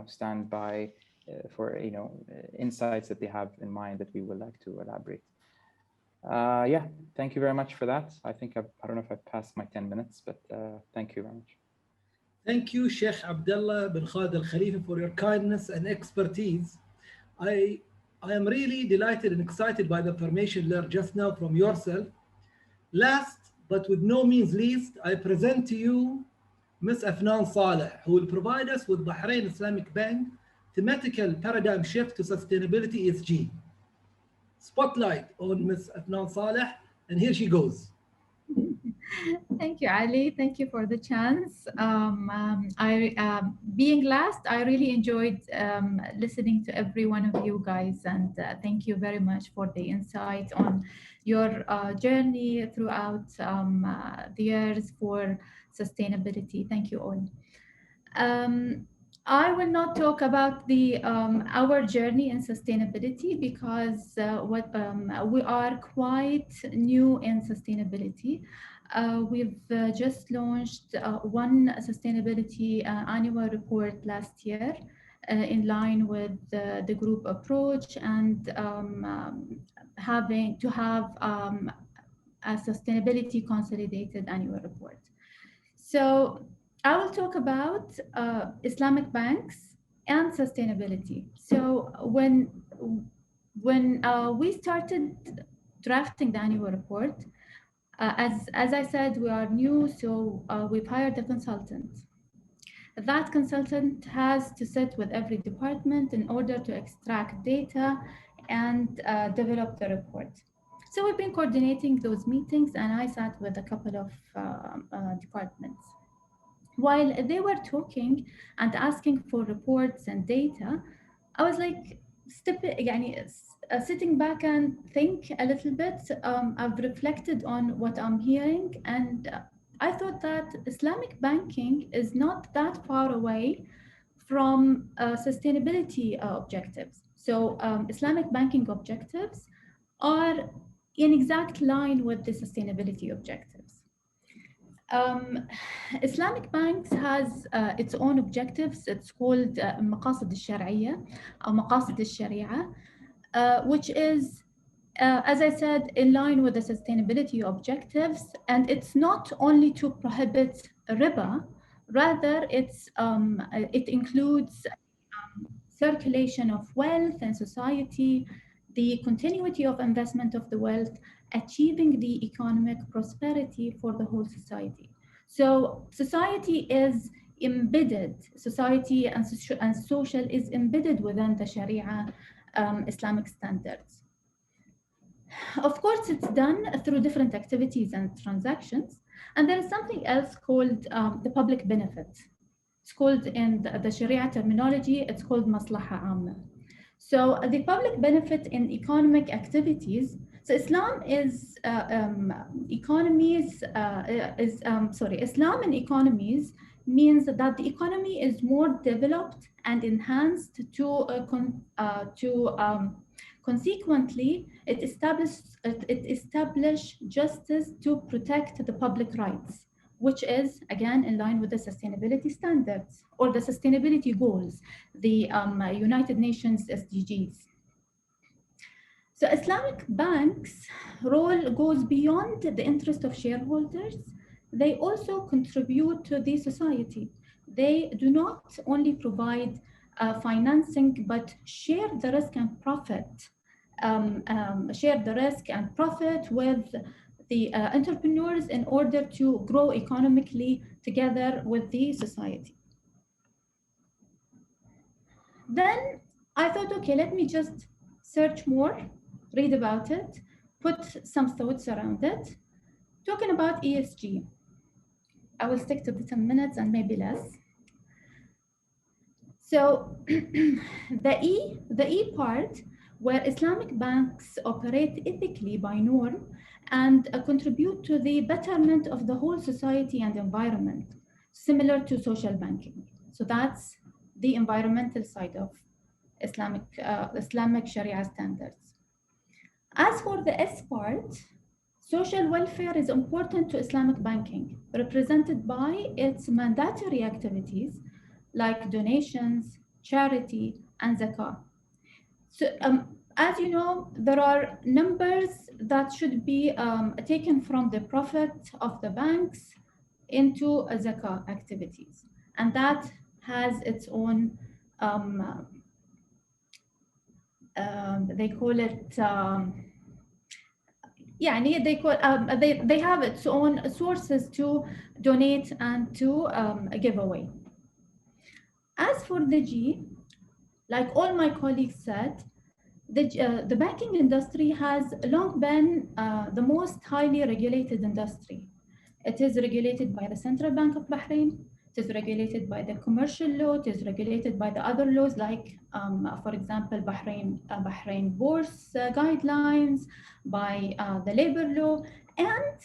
stand by for insights that they have in mind that we would like to elaborate. Yeah, thank you very much for that. I think I don't know if I've passed my 10 minutes, but thank you very much. Thank you, Sheikh Abdullah bin Khalid Al Khalifa, for your kindness and expertise. I am really delighted and excited by the information learned just now from yourself. Last, but with no means least, I present to you Ms. Afnan Saleh, who will provide us with Bahrain Islamic Bank thematical paradigm shift to sustainability ESG. Spotlight on Ms. Afnan Saleh, and here she goes. Thank you, Ali. Thank you for the chance. Being last, I really enjoyed listening to every one of you guys, and thank you very much for the insight on your journey throughout the years for sustainability. Thank you all. I will not talk about the our journey in sustainability because we are quite new in sustainability. We've just launched one sustainability annual report last year in line with the group approach and having to have a sustainability consolidated annual report. So I will talk about Islamic banks and sustainability. So when we started drafting the annual report, as I said, we are new, so we've hired a consultant. That consultant has to sit with every department in order to extract data and develop the report. So we've been coordinating those meetings, and I sat with a couple of departments. While they were talking and asking for reports and data, I was like, sitting back and think a little bit. I've reflected on what I'm hearing, and I thought that Islamic banking is not that far away from sustainability objectives. So Islamic banking objectives are in exact line with the sustainability objectives. Islamic banks has its own objectives. It's called مقاصد الشرعية أو مقاصد الشريعة, which is, as I said, in line with the sustainability objectives. And it's not only to prohibit riba, rather it includes circulation of wealth in society, the continuity of investment of the wealth, achieving the economic prosperity for the whole society. So society is embedded, society and social is embedded within the Sharia Islamic standards. Of course, it's done through different activities and transactions. And there is something else called the public benefit. It's called, in the Sharia terminology, it's called maslaha amma. So the public benefit in economic activities. So Islam is Islam in economies means that the economy is more developed and enhanced consequently, it establishes justice to protect the public rights, which is, again, in line with the sustainability standards or the sustainability goals, the United Nations SDGs. So Islamic banks' role goes beyond the interest of shareholders. They also contribute to the society. They do not only provide financing, but share the risk and profit. With the entrepreneurs in order to grow economically together with the society. Then I thought, okay, let me just search more, read about it, put some thoughts around it. Talking about ESG, I will stick to the 10 minutes and maybe less. So the E part, where Islamic banks operate ethically by norm and contribute to the betterment of the whole society and environment, similar to social banking. So that's the environmental side of Islamic Sharia standards. As for the S part, social welfare is important to Islamic banking, represented by its mandatory activities like donations, charity, and zakah. So, as you know, there are numbers that should be taken from the profit of the banks into zakah activities, and that has its own, they call it, they have its own sources to donate and to give away. As for the G, like all my colleagues said, the banking industry has long been the most highly regulated industry. It is regulated by the Central Bank of Bahrain. It is regulated by the commercial law. It is regulated by the other laws, like, for example, Bahrain Bourse guidelines, by the labor law. And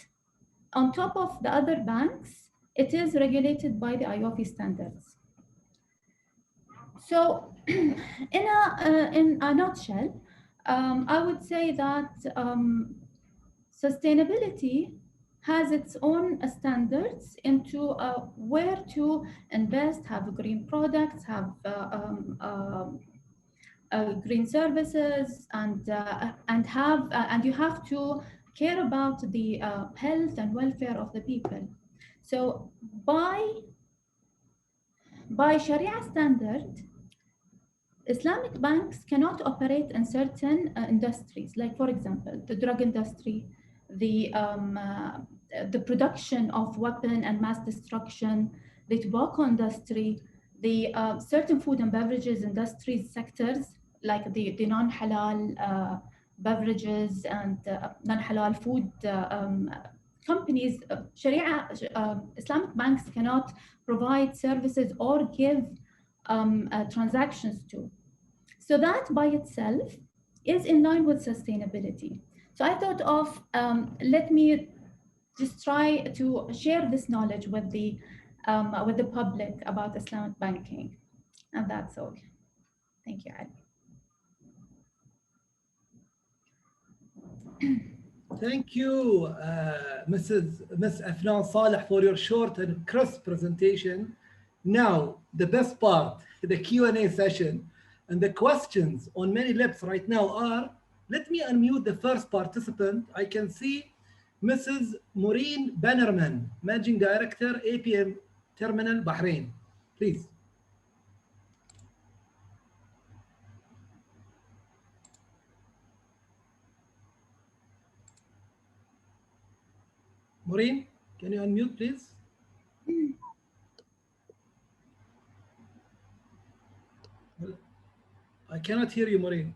on top of the other banks, it is regulated by the IOFI standards. So, in a nutshell, I would say that sustainability has its own standards into where to invest, have green products, have green services, and you have to care about the health and welfare of the people. So by Sharia standard, Islamic banks cannot operate in certain industries, like, for example, the drug industry, the production of weapon and mass destruction, the tobacco industry, the certain food and beverages industries sectors, like the non-halal beverages and non-halal food companies. Islamic banks cannot provide services or give transactions to. So that by itself is in line with sustainability. So I thought of, let me just try to share this knowledge with the public about Islamic banking. And that's all. Thank you, Ali. Thank you, Miss Afnan Saleh, for your short and crisp presentation. Now, the best part, the Q&A session, and the questions on many lips right now are, let me unmute the first participant. I can see Mrs. Maureen Bannerman, Managing Director, APM Terminal, Bahrain. Please. Maureen, can you unmute, please? Well, I cannot hear you, Maureen.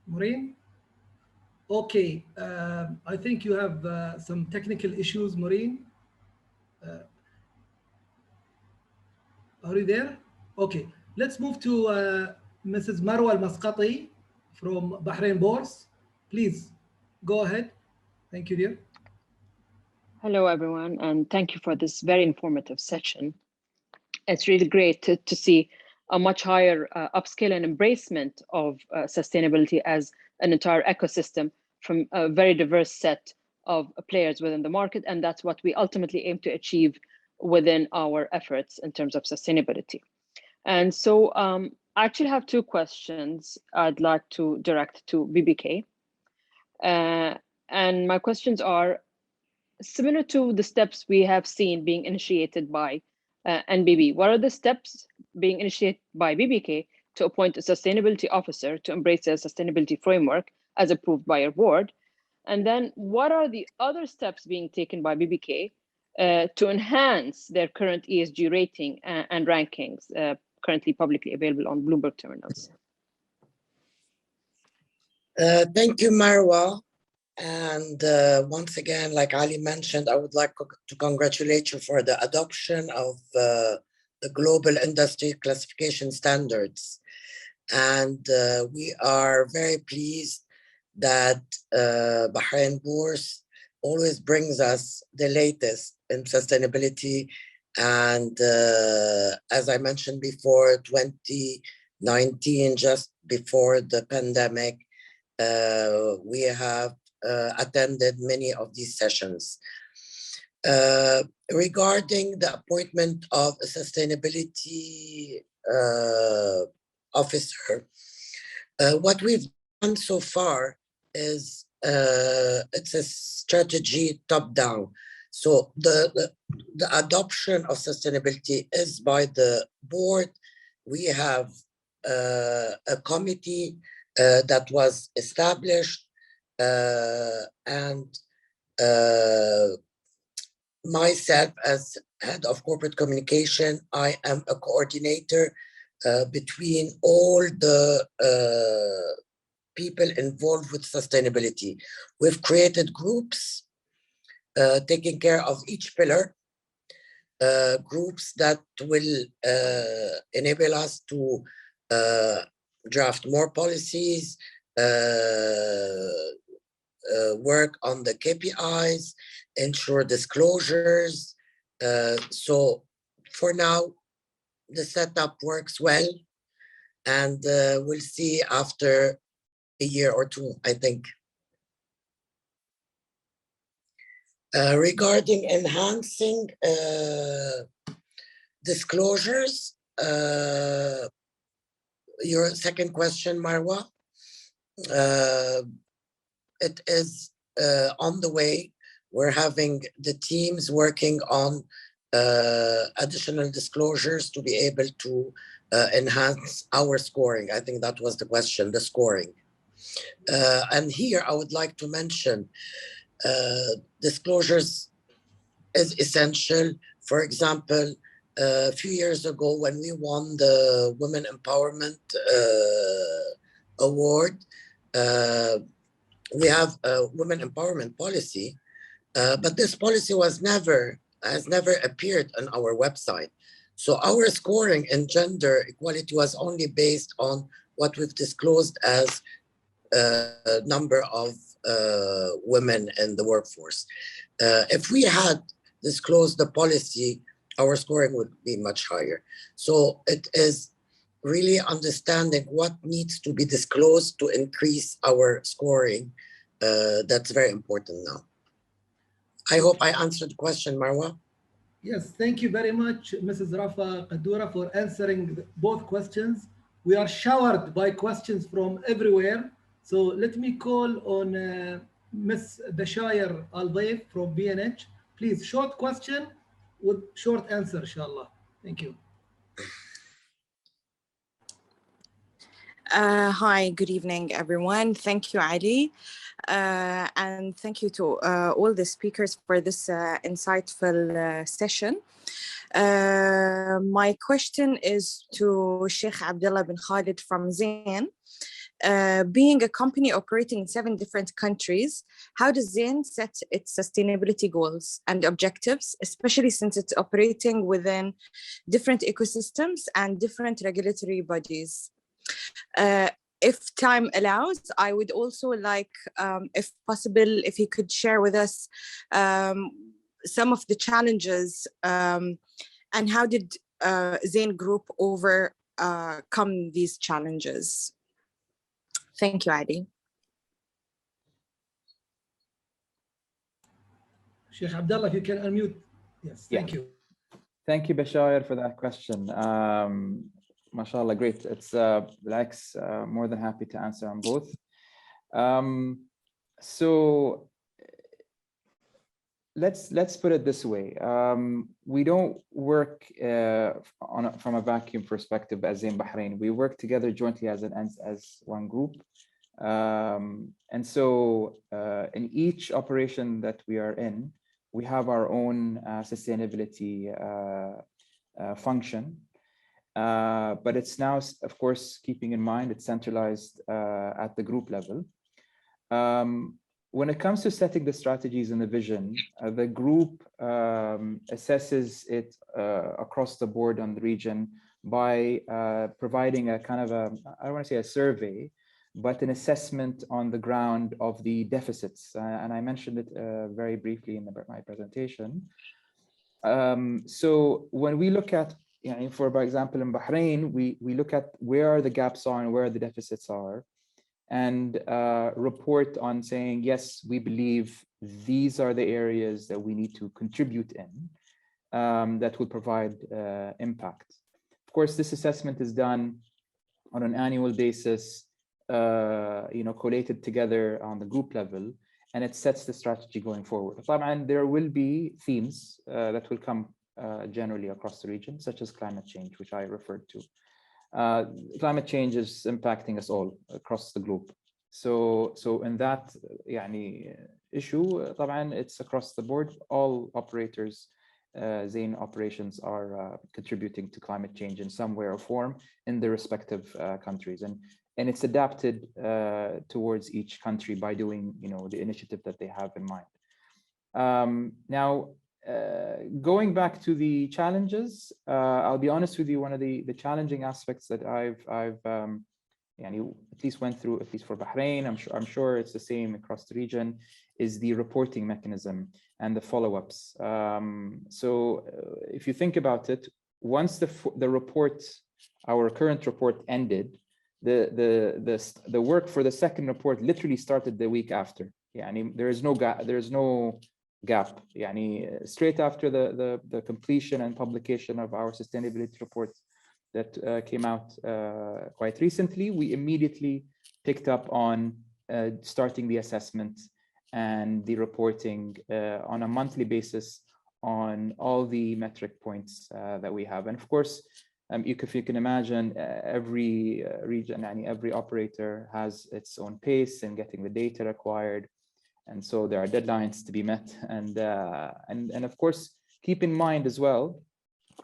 Maureen? Okay, I think you have some technical issues, Maureen. Are you there? Okay, let's move to Mrs. Marwa Al-Masqati from Bahrain Bourse. Please, go ahead. Thank you, dear. Hello, everyone, and thank you for this very informative session. It's really great to see a much higher upscale and embracement of sustainability as an entire ecosystem from a very diverse set of players within the market. And that's what we ultimately aim to achieve within our efforts in terms of sustainability. And so I actually have two questions I'd like to direct to BBK. And my questions are similar to the steps we have seen being initiated by NBB. What are the steps being initiated by BBK to appoint a sustainability officer to embrace a sustainability framework as approved by your board? And then what are the other steps being taken by BBK to enhance their current ESG rating and rankings currently publicly available on Bloomberg terminals? Thank you, Marwa. And once again, like Ali mentioned, I would like to congratulate you for the adoption of the global industry classification standards. And we are very pleased that Bahrain Bourse always brings us the latest in sustainability. And as I mentioned before, 2019, just before the pandemic, we have attended many of these sessions. Regarding the appointment of a sustainability officer, what we've done so far is it's a strategy top-down. So the adoption of sustainability is by the board. We have a committee that was established, and myself as head of corporate communication, I am a coordinator between all the people involved with sustainability. We've created groups taking care of each pillar, groups that will enable us to draft more policies, work on the KPIs, ensure disclosures. So for now, the setup works well, and we'll see after a year or two, I think. Regarding enhancing disclosures, your second question, Marwa, it is on the way. We're having the teams working on additional disclosures to be able to enhance our scoring. I think that was the question, the scoring. And here I would like to mention disclosures is essential. For example, a few years ago when we won the Women Empowerment Award, we have a Women Empowerment policy, but this policy has never appeared on our website. So our scoring in gender equality was only based on what we've disclosed as number of women in the workforce. If we had disclosed the policy, our scoring would be much higher. So it is really understanding what needs to be disclosed to increase our scoring. That's very important now. I hope I answered the question, Marwa. Yes, thank you very much, Mrs. Rafa Kadura, for answering both questions. We are showered by questions from everywhere. So let me call on Ms. Bashair Al-Daif from BNH. Please, short question with short answer, inshallah. Thank you. Hi, good evening, everyone. Thank you, Ali. And thank you to all the speakers for this insightful session. My question is to Sheikh Abdullah bin Khalid from Zain. Being a company operating in 7 different countries, how does Zain set its sustainability goals and objectives, especially since it's operating within different ecosystems and different regulatory bodies? If time allows, I would also like, if possible, if you could share with us some of the challenges and how did Zain Group overcome these challenges? Thank you, Ali. Sheikh Abdullah, if you can unmute. Yes, thank you. Thank you, Bashair, for that question. MashaAllah, great. It's Lex, more than happy to answer on both. So let's put it this way. We don't work from a vacuum perspective as Zain Bahrain. We work together jointly as one group. And so in each operation that we are in, we have our own sustainability function. But it's now, of course, keeping in mind it's centralized at the group level. When it comes to setting the strategies and the vision, the group assesses it across the board on the region by providing a kind of I don't want to say a survey, but an assessment on the ground of the deficits. And I mentioned it very briefly in my presentation. So when we look at, for example, in Bahrain, we look at where the gaps are and where the deficits are, and report on saying, yes, we believe these are the areas that we need to contribute in that will provide impact. Of course, this assessment is done on an annual basis, collated together on the group level, and it sets the strategy going forward. And there will be themes that will come generally across the region, such as climate change, which I referred to. Climate change is impacting us all across the globe. So in that issue, it's across the board. All operators, Zain operations are contributing to climate change in some way or form in their respective countries. And it's adapted towards each country by doing, the initiative that they have in mind. Now, going back to the challenges, I'll be honest with you, one of the challenging aspects that I've at least went through, at least for Bahrain, I'm sure it's the same across the region, is the reporting mechanism and the follow-ups. So if you think about it, once the report, our current report ended, the work for the second report literally started the week after. There is no gap. Straight after the completion and publication of our sustainability report that came out quite recently, we immediately picked up on starting the assessment and the reporting on a monthly basis on all the metric points that we have. And of course, if you can imagine, every region and every operator has its own pace in getting the data acquired. And so there are deadlines to be met. And of course, keep in mind as well,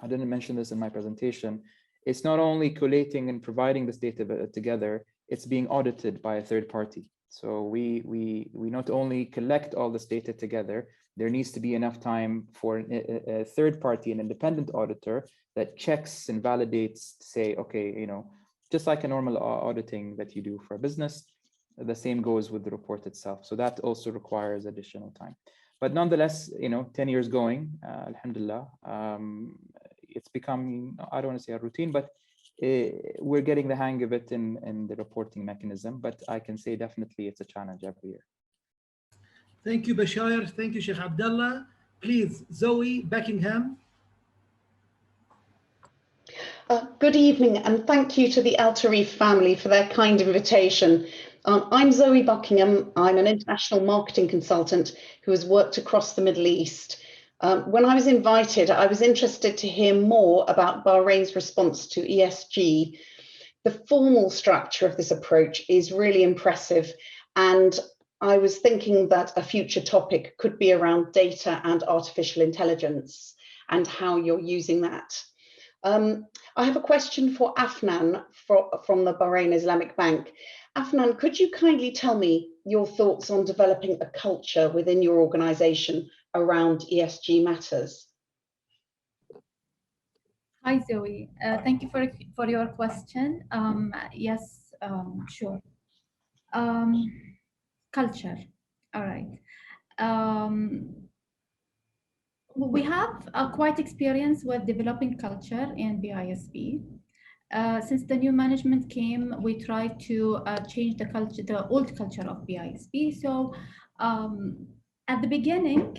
I didn't mention this in my presentation, it's not only collating and providing this data together, it's being audited by a third party. So we not only collect all this data together, there needs to be enough time for a third party, an independent auditor that checks and validates to say, okay, just like a normal auditing that you do for a business, the same goes with the report itself. So that also requires additional time. But nonetheless, 10 years going, alhamdulillah, it's become, I don't want to say a routine, but we're getting the hang of it in the reporting mechanism. But I can say definitely it's a challenge every year. Thank you, Bashir. Thank you, Sheikh Abdullah. Please, Zoe Buckingham. Good evening, and thank you to the Al Tarif family for their kind invitation. I'm Zoe Buckingham. I'm an international marketing consultant who has worked across the Middle East. When I was invited, I was interested to hear more about Bahrain's response to ESG. The formal structure of this approach is really impressive, and I was thinking that a future topic could be around data and artificial intelligence and how you're using that. I have a question for Afnan from the Bahrain Islamic Bank. Afnan, could you kindly tell me your thoughts on developing a culture within your organization around ESG matters? Hi, Zoe. Thank you for your question. Yes, sure. Culture. All right. We have quite experience with developing culture in BISB. Since the new management came, we tried to change the culture, the old culture of BISB. So at the beginning,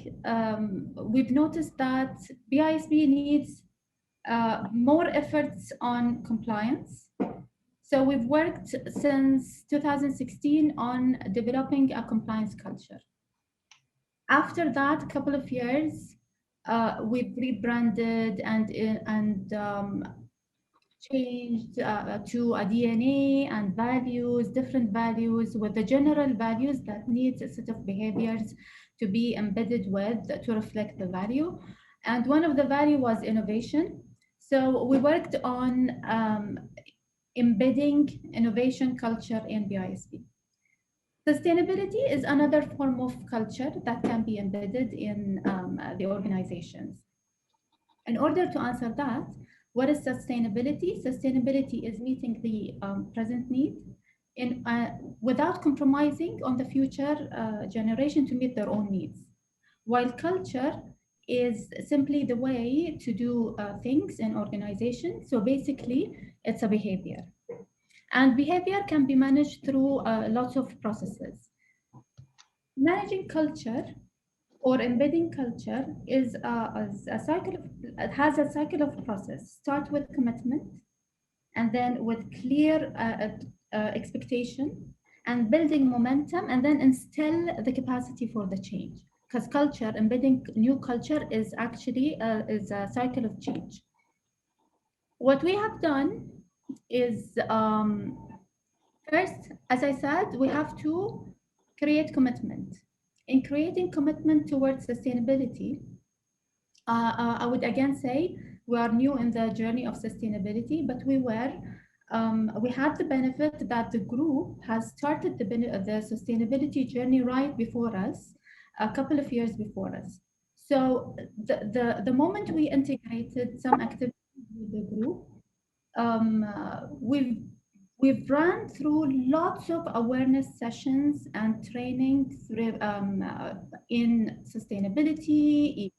we've noticed that BISB needs more efforts on compliance. So we've worked since 2016 on developing a compliance culture. After that, a couple of years, we've rebranded and changed to a DNA and values, different values with the general values that needs a set of behaviors to be embedded with to reflect the value. And one of the value was innovation. So we worked on embedding innovation culture in BISB. Sustainability is another form of culture that can be embedded in the organizations. In order to answer that, what is sustainability? Sustainability is meeting the present need without compromising on the future generation to meet their own needs. While culture is simply the way to do things in organizations. So basically, it's a behavior. And behavior can be managed through lots of processes. Managing culture or embedding culture is a cycle it has a cycle of process. Start with commitment, and then with clear expectation, and building momentum, and then instill the capacity for the change. Because culture, embedding new culture is actually is a cycle of change. What we have done is, first, as I said, we have to create commitment. In creating commitment towards sustainability, I would again say we are new in the journey of sustainability, but we had the benefit that the group has started the sustainability journey right before us, a couple of years before us. So the moment we integrated some activities with the group, we've We've run through lots of awareness sessions and training in sustainability,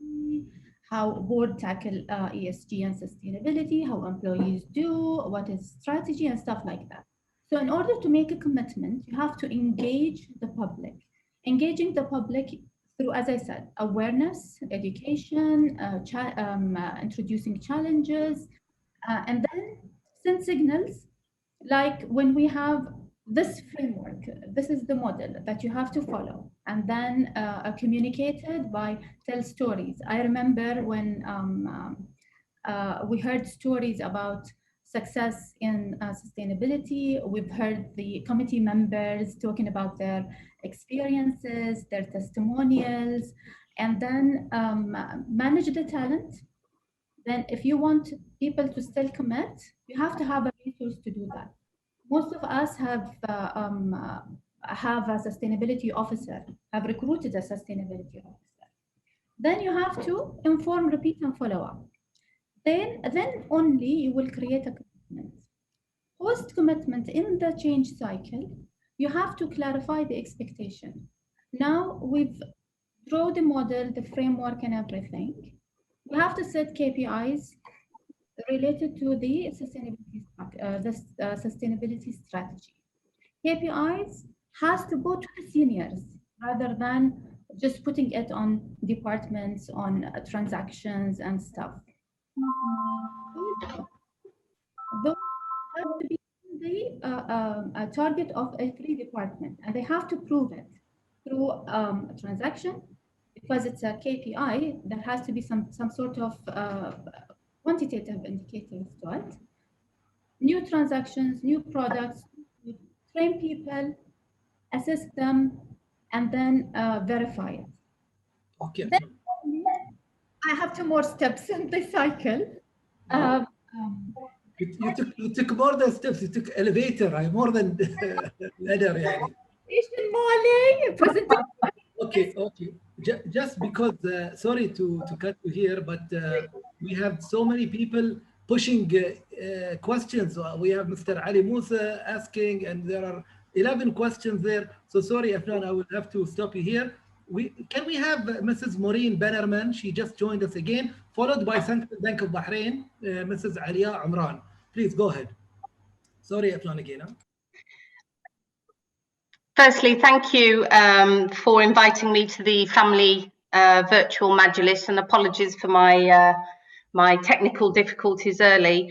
ESG, how board tackle ESG and sustainability, how employees do, what is strategy and stuff like that. So in order to make a commitment, you have to engage the public. Engaging the public through, as I said, awareness, education, introducing challenges, and then send signals. Like when we have this framework, this is the model that you have to follow, and then communicated by tell stories. I remember when we heard stories about success in sustainability. We've heard the committee members talking about their experiences, their testimonials, and then manage the talent. Then if you want people to still commit, you have to have a resource to do that. Most of us have a sustainability officer, have recruited a sustainability officer. Then you have to inform, repeat, and follow up. Then only you will create a commitment. Post commitment in the change cycle, you have to clarify the expectation. Now we've drawn the model, the framework, and everything. We have to set KPIs related to the sustainability strategy. KPIs has to go to the seniors rather than just putting it on departments, on transactions and stuff. Those have to be the target of every department, and they have to prove it through a transaction, because it's a KPI. There has to be some sort of quantitative indicators to it. New transactions, new products, train people, assess them, and then verify it. Okay. Then I have 2 more steps in the cycle. You took more than steps. You took elevator. More than ladder. يعني. Okay. Just because, sorry to cut you here, but we have so many people pushing questions. We have Mr. Ali Musa asking, and there are 11 questions there. So sorry, Afnan, I will have to stop you here. Can we have Mrs. Maureen Bannerman? She just joined us again, followed by Central Bank of Bahrain, Mrs. Alia Umran. Please go ahead. Sorry, Afnan, again. Huh? Firstly, thank you for inviting me to the family virtual Majlis, and apologies for my technical difficulties earlier.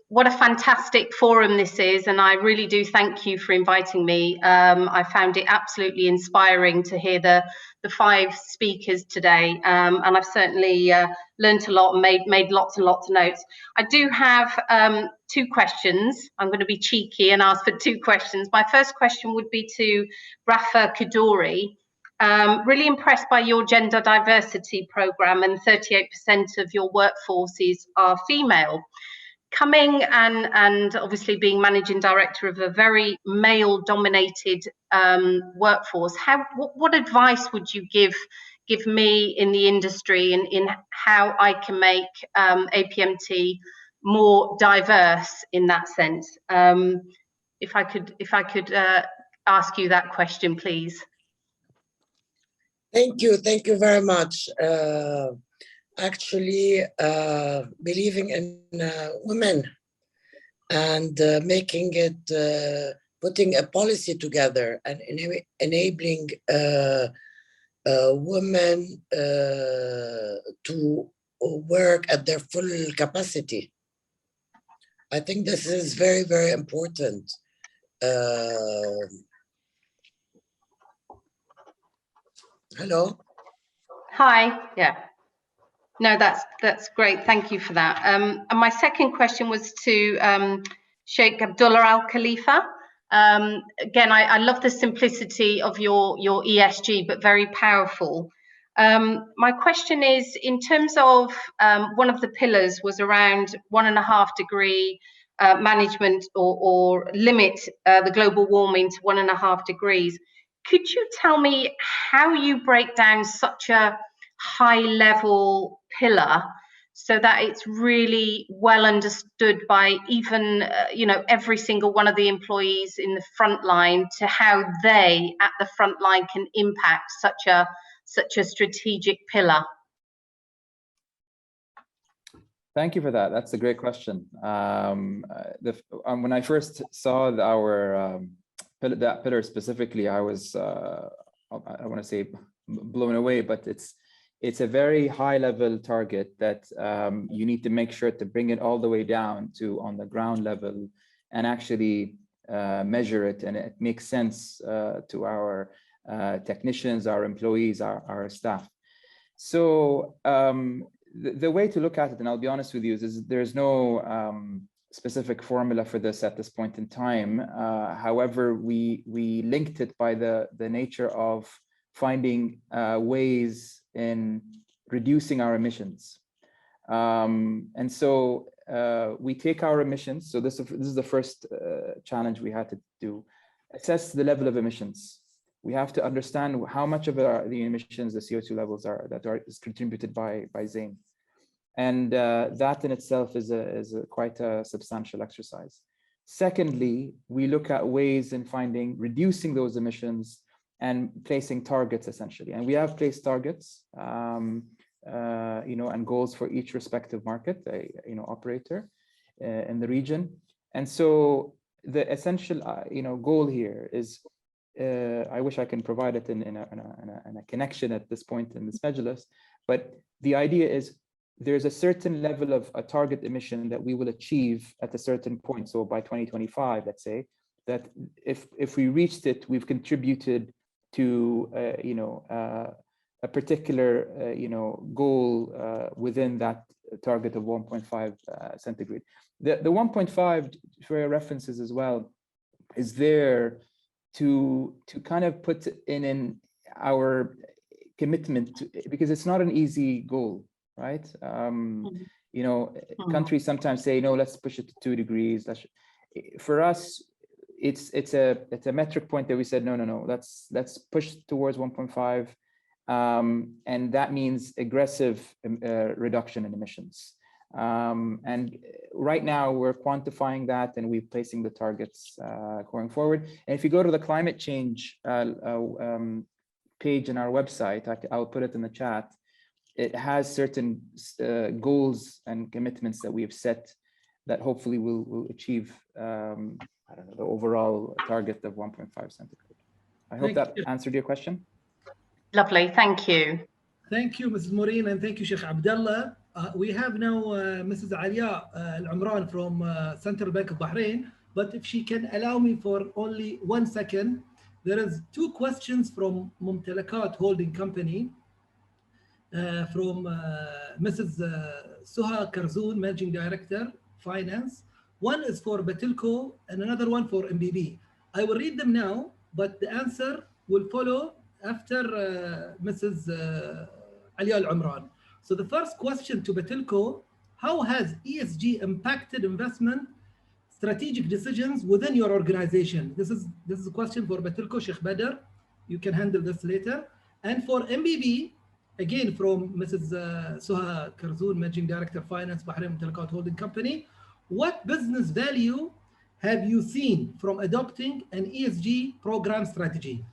What a fantastic forum this is, and I really do thank you for inviting me. I found it absolutely inspiring to hear the 5 speakers today, and I've certainly learned a lot and made lots and lots of notes. I do have 2 questions. I'm going to be cheeky and ask for 2 questions. My first question would be to Rafa Kaduri. Really impressed by your gender diversity program, and 38% of your workforces are female. Coming and obviously being managing director of a very male-dominated workforce, what advice would you give me in the industry in how I can make APMT more diverse in that sense? If I could ask you that question, please. Thank you very much. Actually, believing in women and making it, putting a policy together and enabling women to work at their full capacity. I think this is very, very important. Hello. Hi. Yeah. No, that's great. Thank you for that. And my second question was to Sheikh Abdullah Al Khalifa. Again, I love the simplicity of your ESG, but very powerful. My question is, in terms of one of the pillars was around 1.5 degree management or limit the global warming to 1.5 degrees. Could you tell me how you break down such a high level pillar so that it's really well understood by even, every single one of the employees in the front line, to how they at the front line can impact such a strategic pillar? Thank you for that. That's a great question. When I first saw that pillar specifically, I was, I want to say blown away, but it's a very high level target that you need to make sure to bring it all the way down to on the ground level and actually measure it, and it makes sense to our technicians, our employees, our staff. So the way to look at it, and I'll be honest with you, is there's no specific formula for this at this point in time. However, we linked it by the nature of finding ways in reducing our emissions. And so we take our emissions. So this is the first challenge we had to do: assess the level of emissions. We have to understand how much of the emissions, the CO2 levels is contributed by Zain. And that in itself is quite a substantial exercise. Secondly, we look at ways in reducing those emissions and placing targets essentially. And we have placed targets, and goals for each respective market, operator in the region. And so the essential, goal here is, I wish I can provide it in a connection at this point in this Majlis, but the idea is there's a certain level of a target emission that we will achieve at a certain point. So by 2025, let's say, that if we reached it, we've contributed to a particular goal within that target of 1.5 centigrade. The 1.5, for your references as well, is there to kind of put in our commitment because it's not an easy goal, right? Countries sometimes say, no, let's push it to 2 degrees. For us, it's a metric point that we said, no, let's push towards 1.5. And that means aggressive reduction in emissions. And right now we're quantifying that and we're placing the targets going forward. And if you go to the climate change page in our website, I'll put it in the chat. It has certain goals and commitments that we have set that hopefully will achieve the overall target of 1.5 centigrade. I hope that answered your question. Lovely, thank you. Thank you, Mrs. Maureen, and thank you, Sheikh Abdullah. We have now Mrs. Alia Al-Umran from Central Bank of Bahrain, but if she can allow me for only 1 second, there is 2 questions from Mumtalakat Holding Company, from Mrs. Suha Karzoun, Managing Director, Finance. One is for Batilco and another one for MBB. I will read them now, but the answer will follow after Mrs. Alia Al-Umran. So the first question to Batilco: how has ESG impacted investment strategic decisions within your organization? This is a question for Batilco. Sheikh Badr, you can handle this later. And for MBB, again from Mrs. Suha Karzoun, Managing Director, Finance, Bahrain Mumtalakat Holding Company. What business value have you seen from adopting an ESG program strategy?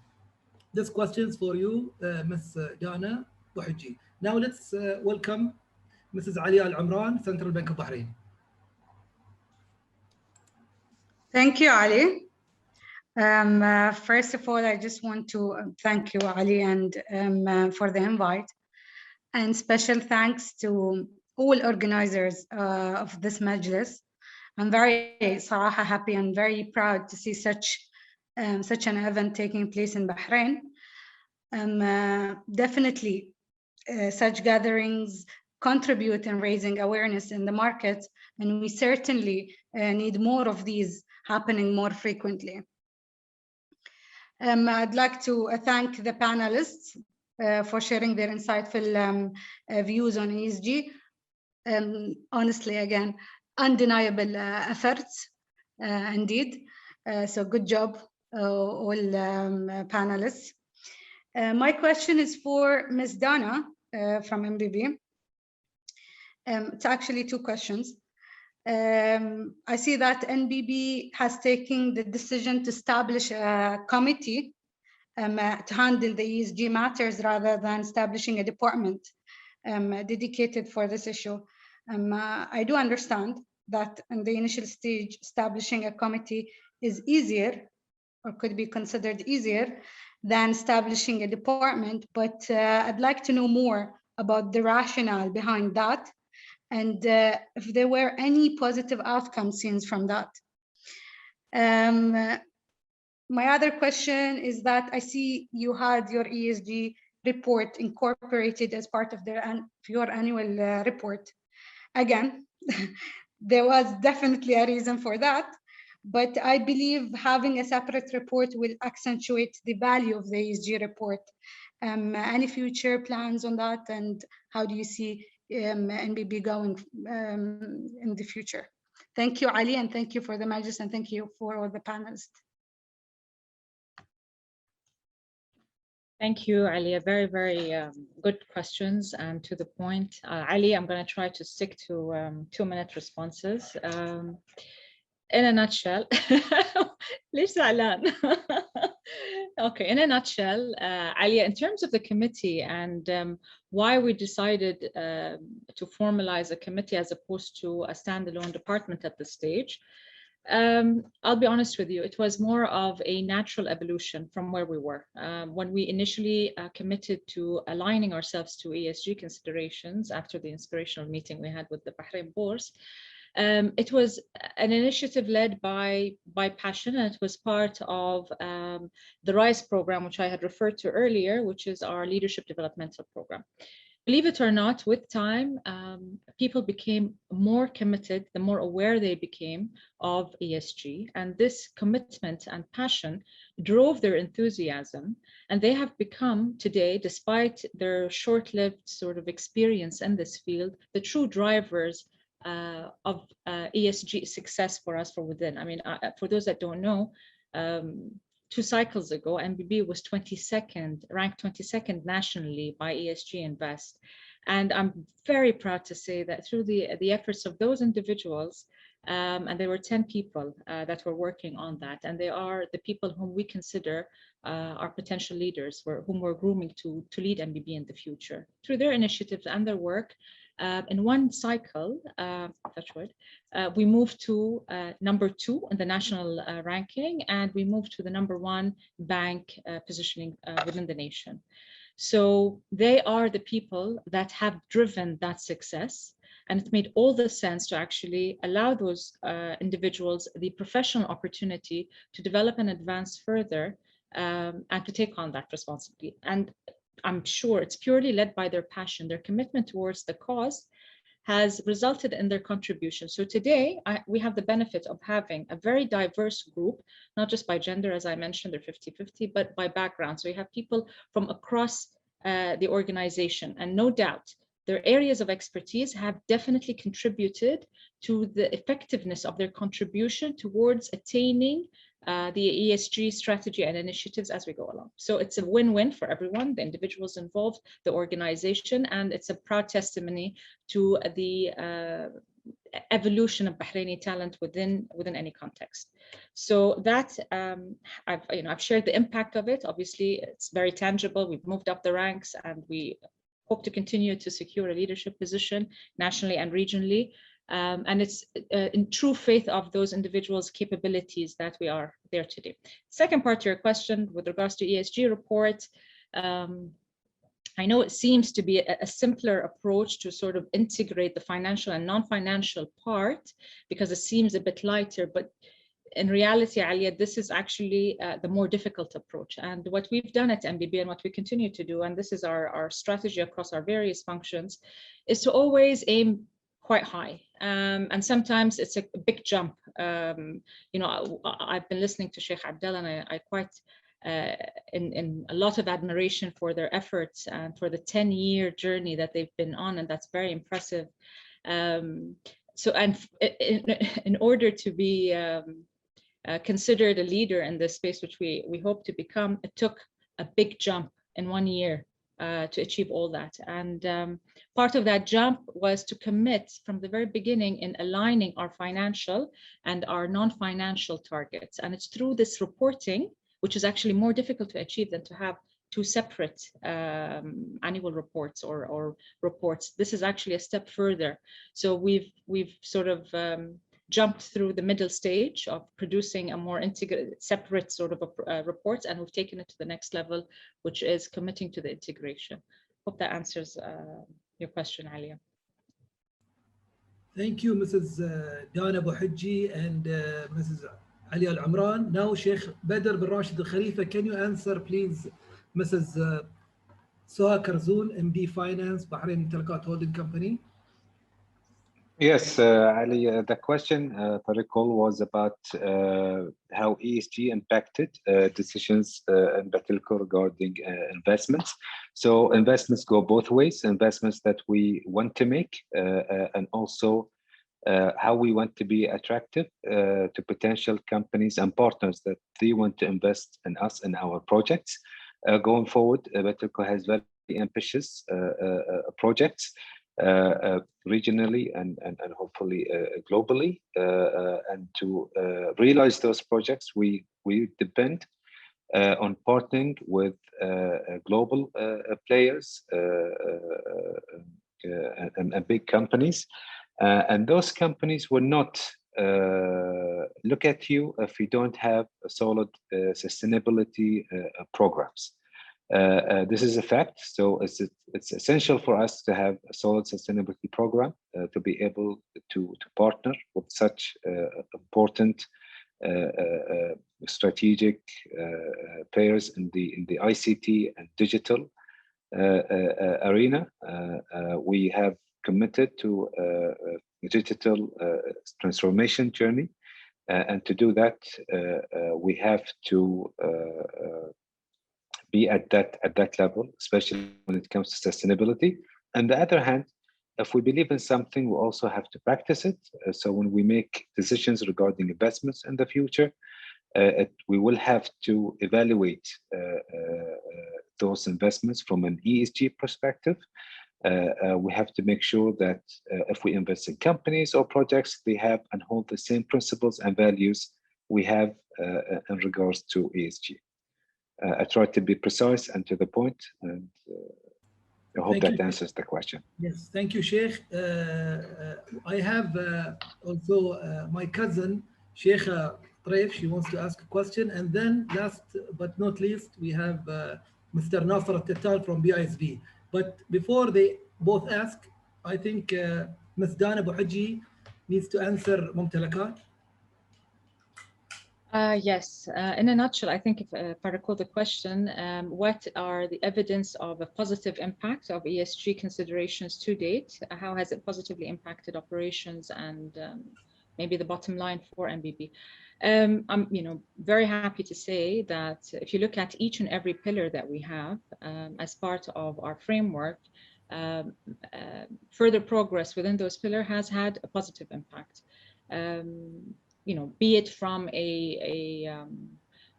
This question is for you, Ms. Dana Bouhidji. Now let's welcome Mrs. Alia Al-Umran, Central Bank of Bahrain. Thank you, Ali. First of all, I just want to thank you, Ali, and for the invite. And special thanks to all organizers of this Majlis. I'm very happy and very proud to see such an event taking place in Bahrain. Definitely, such gatherings contribute in raising awareness in the market, and we certainly need more of these happening more frequently. I'd like to thank the panelists for sharing their insightful views on ESG. Honestly, again, undeniable efforts indeed. So good job, all panelists. My question is for Ms. Dana from MBB. It's actually two questions. I see that NBB has taken the decision to establish a committee to handle the ESG matters rather than establishing a department dedicated for this issue. I do understand that in the initial stage, establishing a committee is easier or could be considered easier than establishing a department, but I'd like to know more about the rationale behind that and if there were any positive outcomes seen from that. My other question is that I see you had your ESG report incorporated as part of your annual report. Again, there was definitely a reason for that, but I believe having a separate report will accentuate the value of the ESG report. Any future plans on that, and how do you see NBB going in the future? Thank you, Ali, and thank you for the Majlis, and thank you for all the panelists. Thank you, Ali. Very, very good questions and to the point. Ali, I'm going to try to stick to 2-minute responses. In a nutshell, ليش زعلان? Okay, in a nutshell, Ali, in terms of the committee and why we decided to formalize a committee as opposed to a standalone department at this stage, I'll be honest with you, it was more of a natural evolution from where we were. When we initially committed to aligning ourselves to ESG considerations after the inspirational meeting we had with the Bahrain Bourse, it was an initiative led by passion, and it was part of the RISE program, which I had referred to earlier, which is our leadership developmental program. Believe it or not, with time, people became more committed, the more aware they became of ESG, and this commitment and passion drove their enthusiasm, and they have become today, despite their short-lived sort of experience in this field, the true drivers of ESG success for us from within. I mean, for those that don't know, 2 cycles ago, NBB was ranked 22nd nationally by ESG Invest. And I'm very proud to say that through the efforts of those individuals, and there were 10 people that were working on that, and they are the people whom we consider our potential leaders, whom we're grooming to lead NBB in the future. Through their initiatives and their work, in one cycle, touch wood, we moved to number 2 in the national ranking, and we moved to the number 1 bank positioning within the nation. So they are the people that have driven that success, and it made all the sense to actually allow those individuals the professional opportunity to develop and advance further and to take on that responsibility. And I'm sure it's purely led by their passion. Their commitment towards the cause has resulted in their contribution. So today, we have the benefit of having a very diverse group, not just by gender, as I mentioned, they're 50-50, but by background. So you have people from across the organization, and no doubt, their areas of expertise have definitely contributed to the effectiveness of their contribution towards attaining the ESG strategy and initiatives as we go along. So it's a win-win for everyone, the individuals involved, the organization, and it's a proud testimony to the evolution of Bahraini talent within any context. So that I've shared the impact of it. Obviously, it's very tangible. We've moved up the ranks, and we hope to continue to secure a leadership position nationally and regionally. And it's in true faith of those individuals' capabilities that we are there today. Second part to your question with regards to ESG report, I know it seems to be a simpler approach to sort of integrate the financial and non-financial part because it seems a bit lighter, but in reality, Alia, this is actually the more difficult approach. And what we've done at NBB and what we continue to do, and this is our strategy across our various functions, is to always aim quite high. And sometimes it's a big jump. You know, I've been listening to Sheikh Abdullah, and I quite in a lot of admiration for their efforts and for the 10-year journey that they've been on, and that's very impressive. So, and in order to be considered a leader in this space, which we hope to become, it took a big jump in 1 year to achieve all that. And part of that jump was to commit from the very beginning in aligning our financial and our non-financial targets. And it's through this reporting, which is actually more difficult to achieve than to have two separate annual reports or reports. This is actually a step further. So we've sort of jumped through the middle stage of producing a more integrated, separate sort of reports, and we've taken it to the next level, which is committing to the integration. Hope that answers your question, Alia. Thank you, Mrs. Dana Bouhidji and Mrs. Ali Al Amran. Now, Sheikh Badr bin Rashid Al Khalifa, can you answer, please, Mrs. Soha Karzoun, MD Finance, Bahrain Telecat Holding Company? Yes, Ali, the question, Tariqul, was about how ESG impacted decisions in Batilco regarding investments. So investments go both ways, investments that we want to make and also how we want to be attractive to potential companies and partners that they want to invest in us and our projects. Going forward, Batilco has very ambitious projects regionally and hopefully globally. And to realize those projects, we depend on partnering with global players and big companies. And those companies will not look at you if you don't have a solid sustainability programs. This is a fact, so it's essential for us to have a solid sustainability program to be able to partner with such important strategic players in the ICT and digital arena. We have committed to a digital transformation journey, and to do that, we have to be at that level, especially when it comes to sustainability. On the other hand, if we believe in something, we also have to practice it. So when we make decisions regarding investments in the future, we will have to evaluate those investments from an ESG perspective. We have to make sure that if we invest in companies or projects, they have and hold the same principles and values we have in regards to ESG. I tried to be precise and to the point, and I hope that answers the question. Yes, thank you, Sheikh. I have also my cousin, Sheikh Tareef. She wants to ask a question. And then last but not least, we have Mr. Nasser Al-Tattal from BISB. But before they both ask, I think Ms. Dana Bouhidji needs to answer Mumtalakat. Yes, in a nutshell, I think if I recall the question, what are the evidence of a positive impact of ESG considerations to date? How has it positively impacted operations and maybe the bottom line for MBB? I'm very happy to say that if you look at each and every pillar that we have as part of our framework, further progress within those pillars has had a positive impact. Be it from a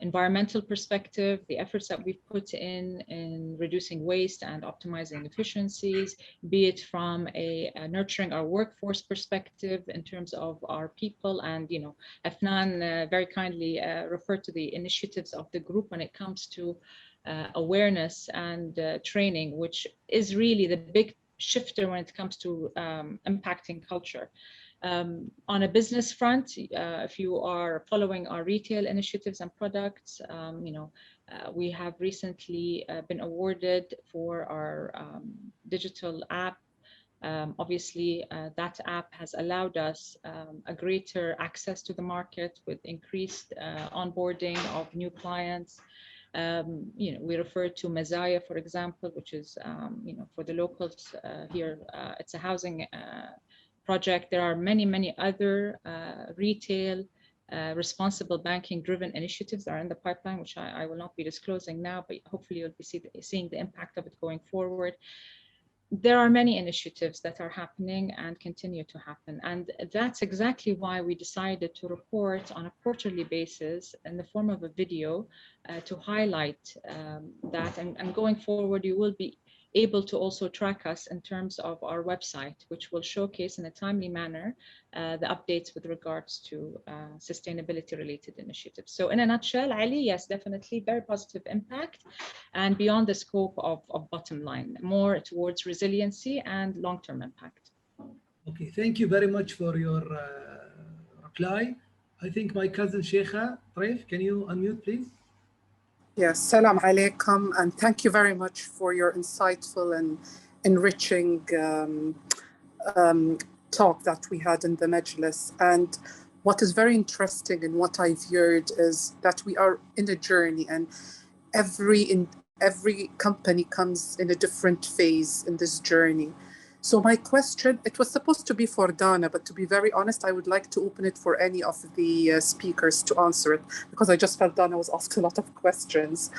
environmental perspective, the efforts that we've put in reducing waste and optimizing efficiencies, be it from a nurturing our workforce perspective in terms of our people. And, Afnan very kindly referred to the initiatives of the group when it comes to awareness and training, which is really the big shifter when it comes to impacting culture. On a business front, if you are following our retail initiatives and products, we have recently been awarded for our digital app. Obviously, that app has allowed us a greater access to the market with increased onboarding of new clients. We refer to Messiah, for example, which is, for the locals here, it's a housing project. There are many other retail responsible banking driven initiatives that are in the pipeline, which I will not be disclosing now, but hopefully you'll be seeing the impact of it going forward. There are many initiatives that are happening and continue to happen. And that's exactly why we decided to report on a quarterly basis in the form of a video to highlight that. And going forward, you will be able to also track us in terms of our website, which will showcase in a timely manner the updates with regards to sustainability related initiatives. So in a nutshell, Ali, yes, definitely very positive impact and beyond the scope of bottom line, more towards resiliency and long-term impact. Okay, thank you very much for your reply. I think my cousin Sheikha Tareef, can you unmute please? Yes, salam alaikum, and thank you very much for your insightful and enriching talk that we had in the Majlis. And what is very interesting in what I've heard is that we are in a journey, and every company comes in a different phase in this journey. So my question, it was supposed to be for Dana, but to be very honest, I would like to open it for any of the speakers to answer it, because I just felt Dana was asked a lot of questions.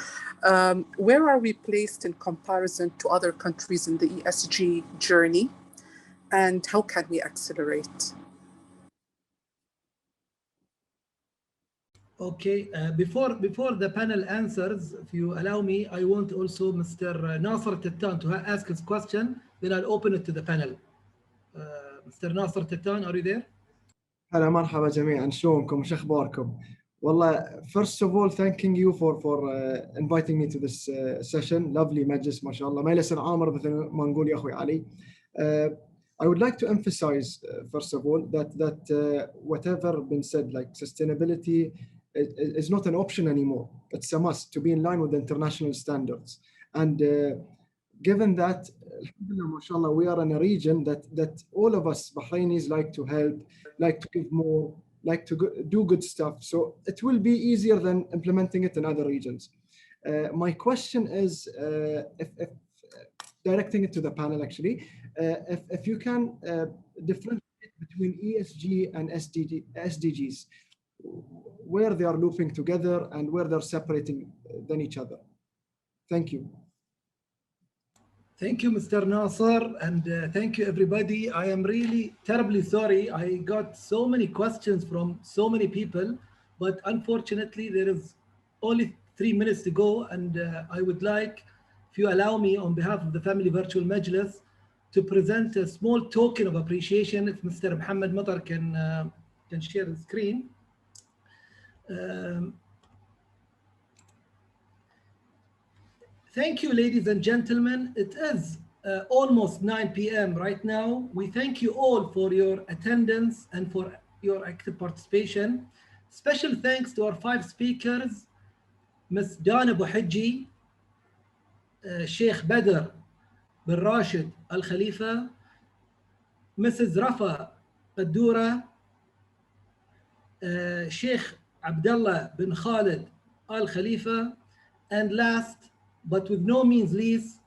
Where are we placed in comparison to other countries in the ESG journey? And how can we accelerate? Okay, before the panel answers, if you allow me, I want also Mr. Nasser Tettan to ask his question, then I'll open it to the panel. Mr. Nasser Tettan, are you there? هلا مرحبا جميعا شلونكم شو اخباركم؟ والله first of all thanking you for inviting me to this session. Lovely مجلس ما شاء الله ما يلسن عامر مثل ما نقول يا اخوي علي. I would like to emphasize first of all that whatever been said, like sustainability is not an option anymore. It's a must to be in line with the international standards. And given that, mashallah, we are in a region that all of us Bahrainis like to help, like to give more, like to do good stuff. So it will be easier than implementing it in other regions. My question is, if directing it to the panel actually, if you can differentiate between ESG and SDGs, where they are looping together and where they're separating than each other. Thank you. Thank you, Mr. Nasser, and thank you, everybody. I am really terribly sorry. I got so many questions from so many people, but unfortunately, there is only 3 minutes to go, and I would like, if you allow me, on behalf of the Family Virtual Majlis, to present a small token of appreciation. If Mr. Muhammad Matar can share the screen. Thank you, ladies and gentlemen. It is almost 9 p.m. right now. We thank you all for your attendance and for your active participation. Special thanks to our 5 speakers, Ms. Dana Bouhidji, Sheikh Badr bin Rashid Al Khalifa, Mrs. Rafa Qaddura, Sheikh Abdullah bin Khalid Al Khalifa, and last but with no means least,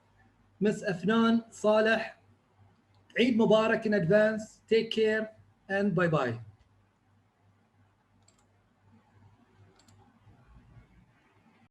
Ms. Afnan Saleh. Eid Mubarak in advance. Take care and bye-bye.